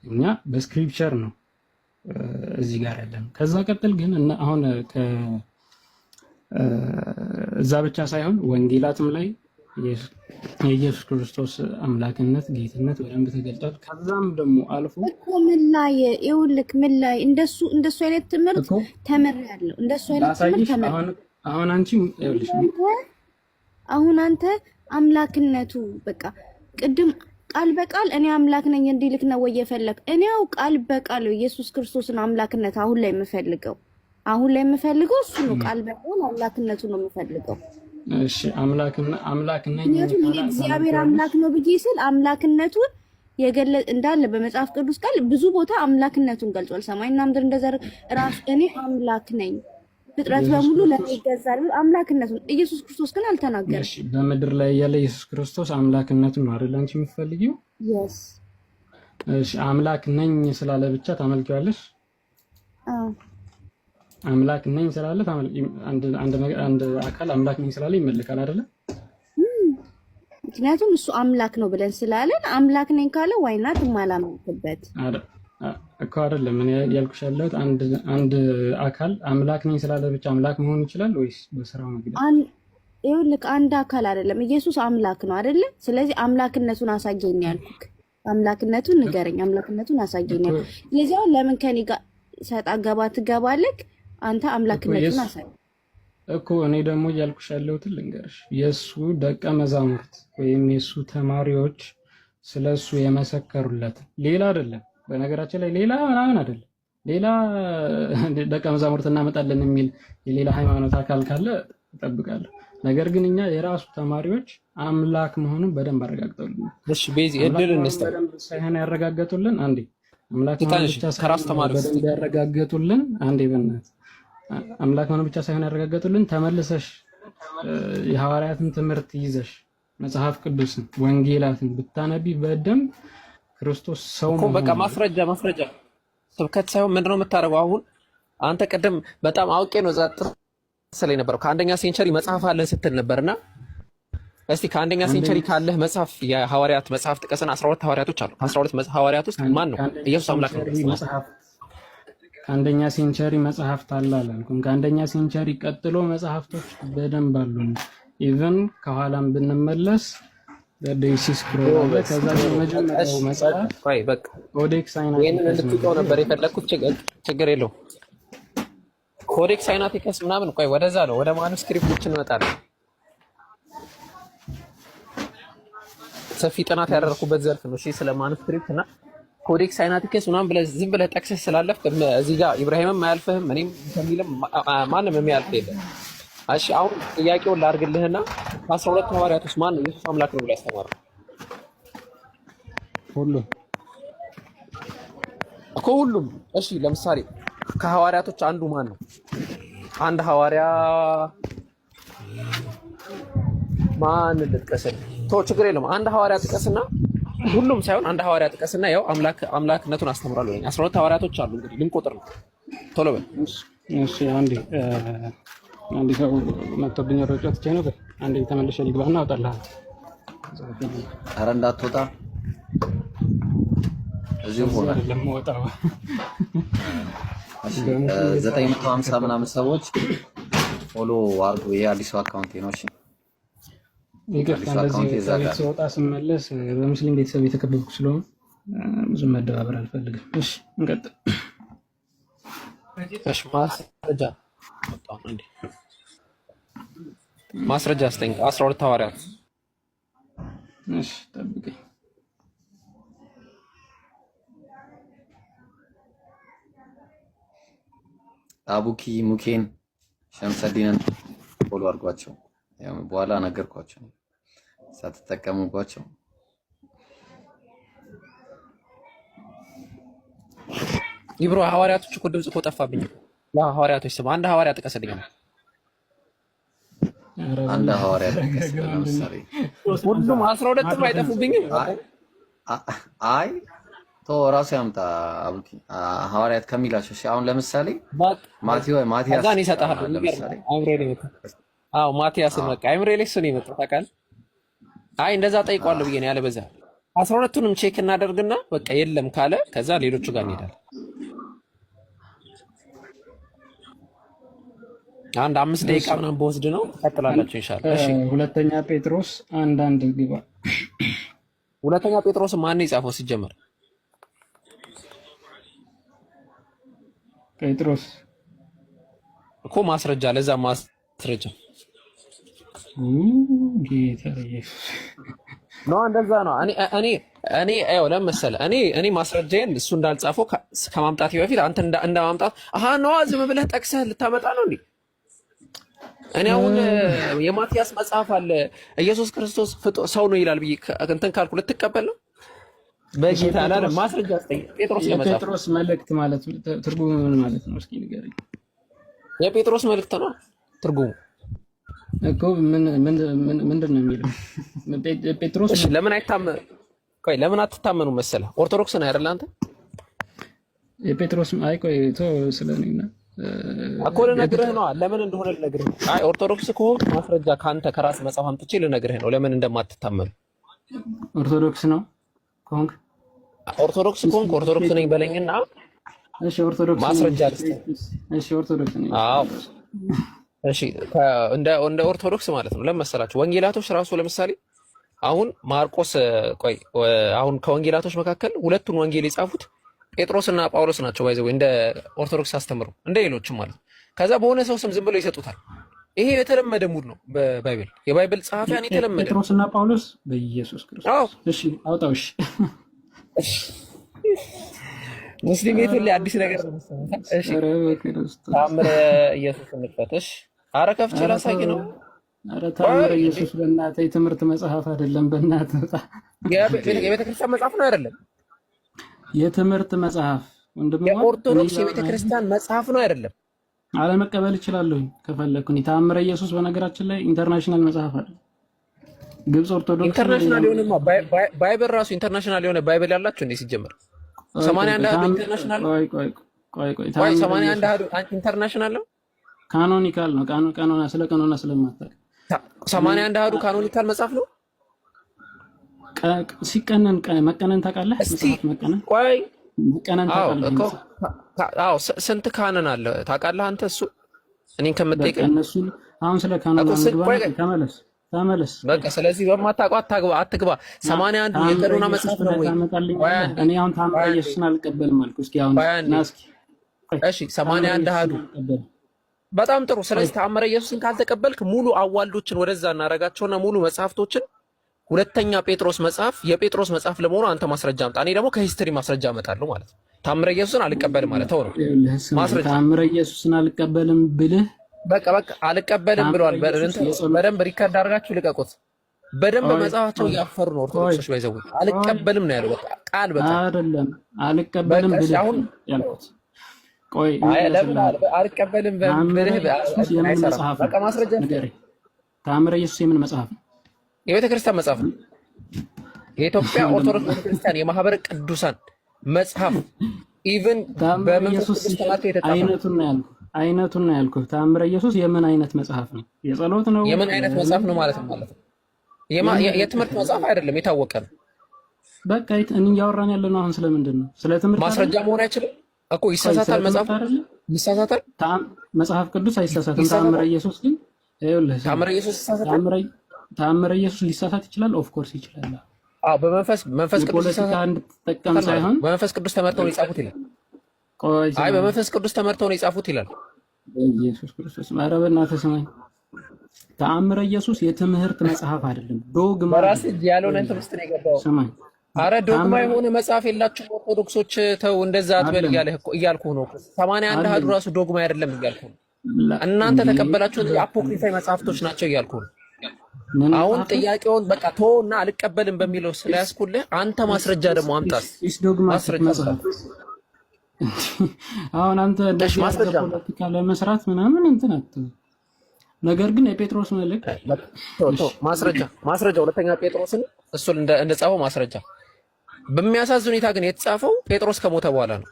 እኛ በስክሪፕቸር ነው እዚህ ጋር ያለን። ከዛ ቀጥል ግን እና አሁን እዛ ብቻ ሳይሆን ወንጌላትም ላይ የኢየሱስ ክርስቶስ አምላክነት ጌትነት በደንብ ተገልጧል። ከዛም ደግሞ አልፎ ምን ላይ ይውልክ ምን ላይ እንደሱ አይነት ትምህርት ተመሪያለሁ። እንደሱ አይነት ትምህርት ተመሪ አሁን አንቺ ይኸውልሽ አሁን አንተ አምላክነቱ በቃ ቅድም ቃል በቃል እኔ አምላክ ነኝ እንዲልክ ነው ወይ የፈለክ? እኔው ቃል በቃል ኢየሱስ ክርስቶስን አምላክነት አሁን ላይ የምፈልገው እሱ ነው። ቃል በቃል አምላክነቱ ነው የምፈልገው። እሺ አምላክ ነኝ እግዚአብሔር አምላክ ነው ብዬ ስል አምላክነቱን እንዳለ በመጽሐፍ ቅዱስ ቃል ብዙ ቦታ አምላክነቱን ገልጿል። ሰማይና ምድር እንደዘር ራሱ እኔ አምላክ ነኝ ፍጥረት በሙሉ ለኔ ይገዛል አምላክነቱን ኢየሱስ ክርስቶስ ግን አልተናገረም። እሺ በምድር ላይ ያለ ኢየሱስ ክርስቶስ አምላክነቱን ነው አይደል አንቺ የምትፈልጊው? እሺ አምላክ ነኝ ስላለ ብቻ ታመልኪዋለሽ? አምላክ ነኝ ስላለ አንድ አካል አምላክ ነኝ ስላለ ይመልካል አይደለ? ምክንያቱም እሱ አምላክ ነው ብለን ስላለን አምላክ ነኝ ካለ ዋይናት ማላመልክበት እኮ አይደለም። ምን ያልኩሽ ያለሁት አንድ አካል አምላክ ነኝ ስላለ ብቻ አምላክ መሆን ይችላል ወይስ በስራው መግለጽ? ይኸውልህ አንድ አካል አይደለም ኢየሱስ አምላክ ነው አይደለ? ስለዚህ አምላክነቱን አሳየኝ ያልኩክ፣ አምላክነቱን ንገረኝ፣ አምላክነቱን አሳየኝ። ስለዚህ ለምን ከኔ ጋር ሰጣ ገባ ትገባለህ? አንተ አምላክነቱን አሳየኝ። እኮ እኔ ደግሞ እያልኩሽ ያለሁትን ልንገርሽ። የእሱ ደቀ መዛሙርት ወይም የእሱ ተማሪዎች ስለ እሱ የመሰከሩለት ሌላ አይደለም። በነገራችን ላይ ሌላ ምናምን አይደለም። ሌላ ደቀ መዛሙርት እናመጣለን የሚል የሌላ ሃይማኖት አካል ካለ እጠብቃለሁ። ነገር ግን እኛ የራሱ ተማሪዎች አምላክ መሆኑን በደንብ አረጋግጠውልን። እሺ ቤዚ እድል እንስጠው። በደንብ ሳይሆን ያረጋገጡልን አንዴ አምላክ መሆኑን ብቻ ሳይሆን በደንብ ያረጋገጡልን አንዴ በእናትህ አምላክ መሆኑን ብቻ ሳይሆን ያረጋገጡልን። ተመልሰሽ የሐዋርያትን ትምህርት ይዘሽ መጽሐፍ ቅዱስን ወንጌላትን ብታነቢ በደንብ ክርስቶስ ሰው ነው። በቃ ማስረጃ ስብከት ሳይሆን ምንድነው የምታደርገው? አሁን አንተ ቅድም በጣም አውቄ ነው ዛጥር ስለይ ነበረው ከአንደኛ ሴንቸሪ መጽሐፍ አለ ስትል ነበርና እስቲ ከአንደኛ ሴንቸሪ ካለህ መጽሐፍ የሐዋርያት መጽሐፍ ጥቀስና 12 ሐዋርያቶች አሉ። 12 ሐዋርያት ውስጥ ማን ነው ኢየሱስ አምላክ ነው? ከአንደኛ ሴንቸሪ መጽሐፍት አለ አላልኩም። ከአንደኛ ሴንቸሪ ቀጥሎ መጽሐፍቶች በደንብ አሉ። ኢቭን ከኋላም ብንመለስ በዴሲስ ፕሮግራም ከዛ መጀመሪያው መጽሐፍ ቆይ በቃ ኮዴክስ ሳይናቲከስ ወይንም እንድትጠው ነበር የፈለኩት። ችግር የለው ኮዴክስ ሳይናቲከስ ምናምን ቆይ ወደዛ ነው ወደ ማኑስክሪፕቶች እንመጣለን። ሰፊ ጥናት ያደረኩበት ዘርፍ ነው። እሺ ስለ ማኑስክሪፕት እና ኮዴክስ ሳይናቲከስ ምናምን ብለህ ዝም ብለህ ጠቅሰህ ስላለፍክ እዚህ ጋር ኢብራሂምም አያልፍህም እኔም ከሚልም ማንም የሚያልፍ የለም። እሺ አሁን ጥያቄውን ላድርግልህና 12 ሐዋርያቶች ማን ነው ኢየሱስ አምላክ ነው ብሎ ያስተማረው? ሁሉም። እሺ ለምሳሌ ከሐዋርያቶች አንዱ ማን ነው? አንድ ሐዋርያ ማን ልጥቀስልህ? ችግር የለም አንድ ሐዋርያ ጥቀስና ሁሉም ሳይሆን አንድ ሐዋርያ ጥቀስና ያው አምላክነቱን አስተምራለሁ። 12 ሐዋርያቶች አሉ እንግዲህ ልንቆጥር ነው። ቶሎ በል። እሺ አንዴ ሰው መጥቶብኝ ሮጫት ብቻ ነው። አንዴ ተመልሼ ልግባና አወጣልሃለሁ። ኧረ እንዳትወጣ እዚሁ ሆነ ለምወጣው 950 ምናምን ሰዎች ፎሎ አድርጉ። ይሄ አዲሱ አካውንቴ ነው። እሺ ይቅርታ እንደዚህ ወጣ ስመለስ በሙስሊም ቤተሰብ የተከበብኩ ስለሆነ ብዙ መደባበር አልፈልግም። እሺ እንቀጥል። እሺ ማስረጃ አስጠኝ 12 ሐዋርያት። እሺ ጠብቀኝ። አቡኪ ሙኬን ሸምሰዲንን ፎሎ አድርጓቸው። ያው በኋላ ነገርኳቸው ሳትጠቀሙባቸው። ይብሮ ሐዋርያቶች እኮ ድምጽ እኮ ጠፋብኝ። ሐዋርያቶች ስም አንድ ሐዋርያ ጥቀስልኝ። አንድ ሐዋርያ ጥቀስልኝ። ለምሳሌ ሁሉም 12ም አይጠፉብኝም። አይ ራሱ ያምጣ አቡኪ ሐዋርያት ከሚላቸው። እሺ አሁን ለምሳሌ ማቲያስ አዛን ይሰጣል። ለምሳሌ ማቲያስ በቃ አይምሬ ላይ እሱ ነው የመጣው ታውቃለህ። አይ እንደዛ ጠይቀዋለሁ ብዬ ነው ያለበዛ 12ቱንም ቼክ እናደርግና በቃ የለም ካለ ከዛ ሌሎቹ ጋር እንሄዳለን። አንድ 5 ደቂቃ ምናምን በወስድ ነው ተቀጥላላችሁ ኢንሻአላህ። እሺ ሁለተኛ ጴጥሮስ 1:1 ግባ። ሁለተኛ ጴጥሮስ ማን የጻፈው ሲጀመር? ጴጥሮስ እኮ ማስረጃ ለዛ ማስረጃ ጌታ ኢየሱስ ነው። እንደዛ ነው። እኔ ለምን መሰለህ እኔ ማስረጃዬን እሱ እንዳልጻፈው ከማምጣት በፊት አንተ እንደማምጣት ነው ዝም ብለህ ጠቅሰህ ልታመጣ ነው እንዴ? እኔ አሁን የማቲያስ መጽሐፍ አለ ኢየሱስ ክርስቶስ ሰው ነው ይላል ብዬ እንትን ካልኩ ልትቀበል ነው? በጌታ አላለ ማስረጃ አስጠኝ። የጴጥሮስ መልእክት ማለት ትርጉሙ ምን ማለት ነው? እስኪ ንገረኝ። የጴጥሮስ መልእክት ነው ትርጉሙ እኮ ምንድን ነው የሚለው? ጴጥሮስ እሺ ለምን አትታመኑ መሰለህ? ኦርቶዶክስ ነው አይደል አንተ? የጴጥሮስ ስለኔና እኮ ልነግርህ ነው ለምን እንደሆነ ልነግርህ። አይ ኦርቶዶክስ ከሆንክ ማስረጃ ካንተ ከራስ መጽሐፍ አምጥቼ ልነግርህ ነው ለምን እንደማትታመኑ። ኦርቶዶክስ ነው ከሆንክ ኦርቶዶክስ ነኝ በለኝና እሺ ኦርቶዶክስ ማስረጃ ልስጥህ። እሺ ኦርቶዶክስ ነኝ። አዎ እሺ እንደ ኦርቶዶክስ ማለት ነው። ለምን መሰላችሁ? ወንጌላቶች ራሱ ለምሳሌ አሁን ማርቆስ አሁን ከወንጌላቶች መካከል ሁለቱን ወንጌል የጻፉት ጴጥሮስና ጳውሎስ ናቸው። ባይዘው እንደ ኦርቶዶክስ አስተምሩ እንደ ሌሎችም ማለት ነው። ከዛ በሆነ ሰው ስም ዝም ብለው ይሰጡታል። ይሄ የተለመደ ሙድ ነው በባይብል የባይብል ጸሐፊያን የተለመደ ጴጥሮስና ጳውሎስ በኢየሱስ ክርስቶስ። እሺ አውጣው። እሺ ሙስሊም ቤት ላይ አዲስ ነገር ነው መሰለኝ። እሺ ታምረ ኢየሱስ እንፈት። እሺ ኧረ ከፍቼ ላሳይ ነው። ኧረ ታምረ ኢየሱስ በእናትህ የትምህርት መጽሐፍ አይደለም። በእናትህ የቤተክርስቲያን መጽሐፍ ነው አይደለም? የትምህርት መጽሐፍ ወንድም የኦርቶዶክስ የቤተክርስቲያን መጽሐፍ ነው አይደለም? አለመቀበል እችላለሁ ከፈለኩኝ። ታምረ ኢየሱስ በነገራችን ላይ ኢንተርናሽናል መጽሐፍ አይደለም። ግብጽ ኦርቶዶክስ ኢንተርናሽናል የሆነማ ባይብል ራሱ ኢንተርናሽናል የሆነ ባይብል ያላችሁ እንዴ ሲጀመር 81 አሃዱ ኢንተርናሽናል። ቆይ 81 አሃዱ ኢንተርናሽናል ነው፣ ካኖኒካል ነው። ቀኖና ስለማታውቅ 81 አሃዱ ካኖኒካል መጽሐፍ ነው። ሲቀነን መቀነን ታውቃለህ? መጽሐፍ መቀነን መቀነን ታውቃለህ? አዎ ስንት ካነን አለ ታውቃለህ አንተ? እሱ እኔን ከምትጠይቀኝ እነሱን አሁን ስለ ካኖን ተመለስ በቃ። ስለዚህ በማታውቀው አትግባ። 81 የቀኖና መጽሐፍ ነው ወይ? እኔ አሁን ታምረ ኢየሱስን አልቀበልም አልኩ። እስኪ አሁን ናስኪ እሺ 81 አሃዱ በጣም ጥሩ። ስለዚህ ታምረ ኢየሱስን ካልተቀበልክ ሙሉ አዋልዶችን ወደዛ እናረጋቸውና ሙሉ መጽሐፍቶችን ሁለተኛ ጴጥሮስ መጽሐፍ የጴጥሮስ መጽሐፍ ለመሆኑ አንተ ማስረጃ አምጣ። እኔ ደግሞ ከሂስትሪ ማስረጃ አመጣለሁ ማለት ነው። ታምረ ኢየሱስን አልቀበልም ማለት ነው። ማስረጃ ታምረ ኢየሱስን አልቀበልም ብልህ በቃ አልቀበልም ብሏል። በደንብ ሪከርድ አድርጋችሁ ልቀቁት። በደንብ መጽሐፋቸው እያፈሩ ነው ኦርቶዶክሶች። ባይዘው አልቀበልም ነው ያለው። በቃ ቃል በቃ አይደለም አልቀበልም ብልህ ያልኩት። ቆይ ለምን አልቀበልም ብልህ በቃ ማስረጃ ንገረኝ። ታምረ ኢየሱስ የምን መጽሐፍ ነው? የቤተ ክርስቲያን መጽሐፍ ነው። የኢትዮጵያ ኦርቶዶክስ ቤተክርስቲያን የማህበረ ቅዱሳን መጽሐፍ ኢቭን በመንፈስ ቅዱስ ተማርቶ የተጻፈ አይነቱን ነው ያልኩህ። ታምረ ኢየሱስ የምን አይነት መጽሐፍ ነው? የጸሎት ነው? የምን አይነት መጽሐፍ ነው ማለት ነው? የትምህርት መጽሐፍ አይደለም፣ የታወቀ ነው። በቃ እያወራን ያለ ነው አሁን ስለምንድን ነው? ስለ ትምህርት ማስረጃ መሆን አይችልም እኮ። ይሳሳታል መጽሐፍ ይሳሳታል። መጽሐፍ ቅዱስ አይሳሳትም። ታምረ ኢየሱስ ግን ይኸውልህ፣ ታምረ ኢየሱስ ይሳሳታል። ታምረ ኢየሱስ ሊሳሳት ይችላል። ኦፍ ኮርስ ይችላል። አዎ በመንፈስ ቅዱስ እንድትጠቀም ሳይሆን በመንፈስ ቅዱስ ተመርተው ነው የጻፉት ይላል። አይ በመንፈስ ቅዱስ ተመርተው ነው የጻፉት ይላል። ኢየሱስ ክርስቶስ ማረበና ተሰማኝ። ተአምረ ኢየሱስ የትምህርት መጽሐፍ አይደለም። ዶግማ በራስ እጅ ያልሆነ ትምህርት ነው የገባው። ሰማኝ። አረ ዶግማ የሆነ መጽሐፍ የላችሁም ኦርቶዶክሶች። ተው እንደዛ አትበል እያልኩህ ነው። 81 አሃዱ ራሱ ዶግማ አይደለም እያልኩህ ነው። እናንተ ተቀበላችሁት አፖክሪፋይ መጽሐፍቶች ናቸው እያልኩህ ነው። አሁን ጥያቄውን በቃ ተወውና አልቀበልም በሚለው ስለያዝኩልህ አንተ ማስረጃ ደግሞ አምጣስ። ማስረጃ አሁን አንተ እንደዚህ ፖለቲካ ለመስራት ምናምን እንትን አትበል። ነገር ግን የጴጥሮስ መልእክት ማስረጃ ሁለተኛ ጴጥሮስን እሱን እንደጻፈው ማስረጃ። በሚያሳዝን ሁኔታ ግን የተጻፈው ጴጥሮስ ከሞተ በኋላ ነው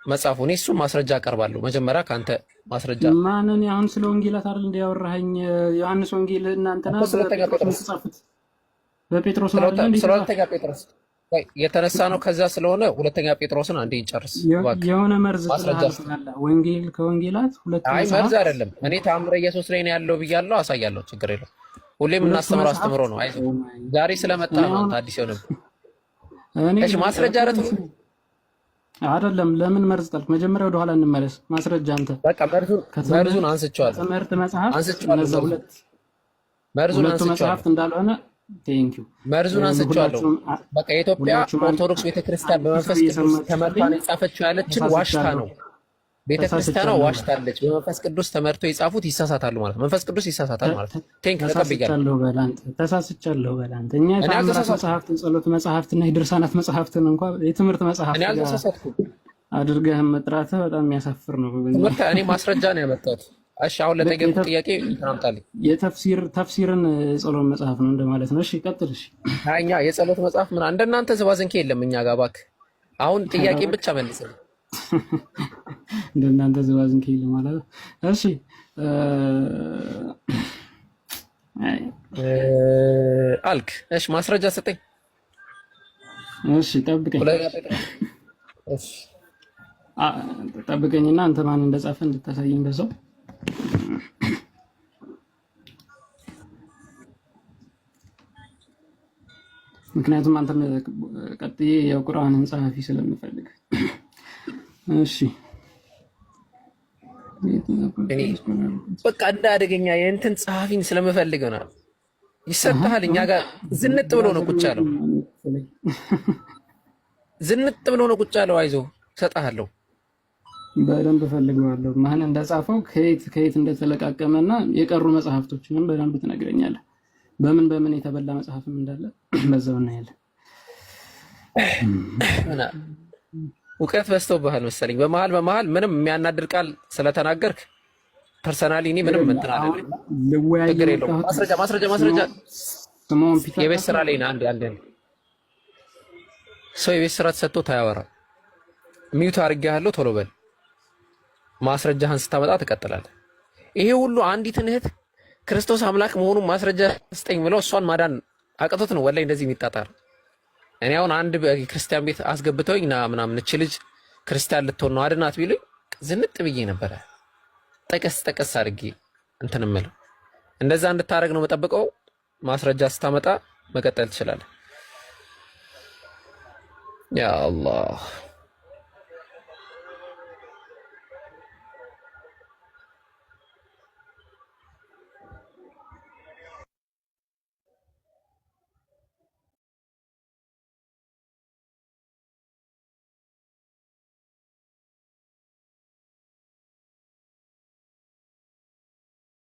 መጽሐፉ። እኔ እሱን ማስረጃ አቀርባለሁ። መጀመሪያ ካንተ ማስረጃ ማንን አሁን ስለ ወንጌላት አይደል እንዲያወራኸኝ? ዮሐንስ ወንጌል እናንተና በጴጥሮስ ተጻፉት። በጴጥሮስ ነው አይደል? ስለ ሁለተኛ ጴጥሮስ የተነሳ ነው። ከዛ ስለሆነ ሁለተኛ ጴጥሮስን አንዴ እንጨርስ። የሆነ መርዝ ስለአለ ወንጌል ከወንጌላት ሁለት አይ መርዝ አይደለም። እኔ ታምረ ኢየሱስ ላይ ነው ያለው ብያለሁ፣ አሳያለሁ። ችግር የለም። ሁሌም እናስተምረው አስተምሮ ነው። አይዞህ ዛሬ ስለመጣ ነው አንተ አዲስ የሆነ እሺ ማስረጃ አይደለም። ለምን መርዝ ጣልክ? መጀመሪያ ወደ ኋላ እንመለስ። ማስረጃ አንተ በቃ መርዙን አንስቼዋለሁ። ትምህርት መጽሐፍ መርዙን መጽሐፍ እንዳልሆነ ቴንክ ዩ መርዙን አንስቼዋለሁ። በቃ የኢትዮጵያ ኦርቶዶክስ ቤተክርስቲያን በመንፈስ ቅዱስ ተመርቷን የጻፈችው ያለችን ዋሽታ ነው። ቤተክርስቲያኗ ዋሽታለች። በመንፈስ ቅዱስ ተመርቶ የጻፉት ይሳሳታሉ ማለት ነው። መንፈስ ቅዱስ ይሳሳታል ማለት ነው። ቴንክ ዩ ተቀብያለሁ። ተሳስቻለሁ በላንተ እኛ የታምራት መጽሐፍትን ጸሎት መጽሐፍትና የድርሳናት መጽሐፍትን እንኳን የትምህርት መጽሐፍት አድርገህ መጥራትህ በጣም የሚያሳፍር ነው። እኔ ማስረጃ ነው ያመጣሁት። እሺ አሁን ለጠየቁት ጥያቄ ታምጣልኝ። ተፍሲርን ጸሎት መጽሐፍ ነው እንደማለት ነው። እሺ ቀጥል። እሺ እኛ የጸሎት መጽሐፍ ምን እንደናንተ ዝባዝንኬ የለም እኛ ጋር እባክህ። አሁን ጥያቄን ብቻ መልስልኝ። እንደናንተ ዝባዝንኬ የለም ማለት ነው። እሺ አልክ። እሺ ማስረጃ ሰጠኝ። እሺ ጠብቀኝ። እሺ ጠብቀኝና አንተ ማን እንደጻፈ እንድታሳየኝ በዛው። ምክንያቱም አንተ ቀጥዬ የቁርአንን ጸሐፊ ስለምፈልግ። እሺ እኔ በቃ እንደ አደገኛ የእንትን ጸሐፊን ስለምፈልግ ነው። ይሰጥሃል። እኛ ጋር ዝንጥ ብሎ ነው ቁጭ ያለው። ዝንጥ ብሎ ነው ቁጭ ያለው። አይዞህ እሰጥሃለሁ። በደንብ ፈልገዋለሁ። ማን እንደጻፈው ከየት እንደተለቃቀመና የቀሩ መጽሐፍቶችንም በደንብ ትነግረኛለህ። በምን የተበላ መጽሐፍም እንዳለ በዛው እናያለን። እውቀት በዝቶብሃል መሰለኝ። በመሀል ምንም የሚያናድር ቃል ስለተናገርክ ፐርሰናሊ እኔ ምንም እንትን አይደለም። ችግር የለውም። ማስረጃ የቤት ስራ ላይ አንድ ሰው የቤት ስራ ተሰጥቶ ታያወራ ሚዩት አድርጌሃለሁ። ቶሎ በል ማስረጃህን ስታመጣ ትቀጥላለህ። ይሄ ሁሉ አንዲትን እህት ክርስቶስ አምላክ መሆኑን ማስረጃ ስጠኝ ብለው እሷን ማዳን አቅቶት ነው ወላሂ እንደዚህ የሚጣጣር። እኔ አሁን አንድ ክርስቲያን ቤት አስገብተውኝ ና ምናምን እቺ ልጅ ክርስቲያን ልትሆን ነው አድናት ቢሉኝ ዝንጥ ብዬ ነበረ ጠቀስ አድርጌ እንትን እምለው። እንደዛ እንድታረግ ነው መጠብቀው። ማስረጃ ስታመጣ መቀጠል ትችላለህ። ያ አላህ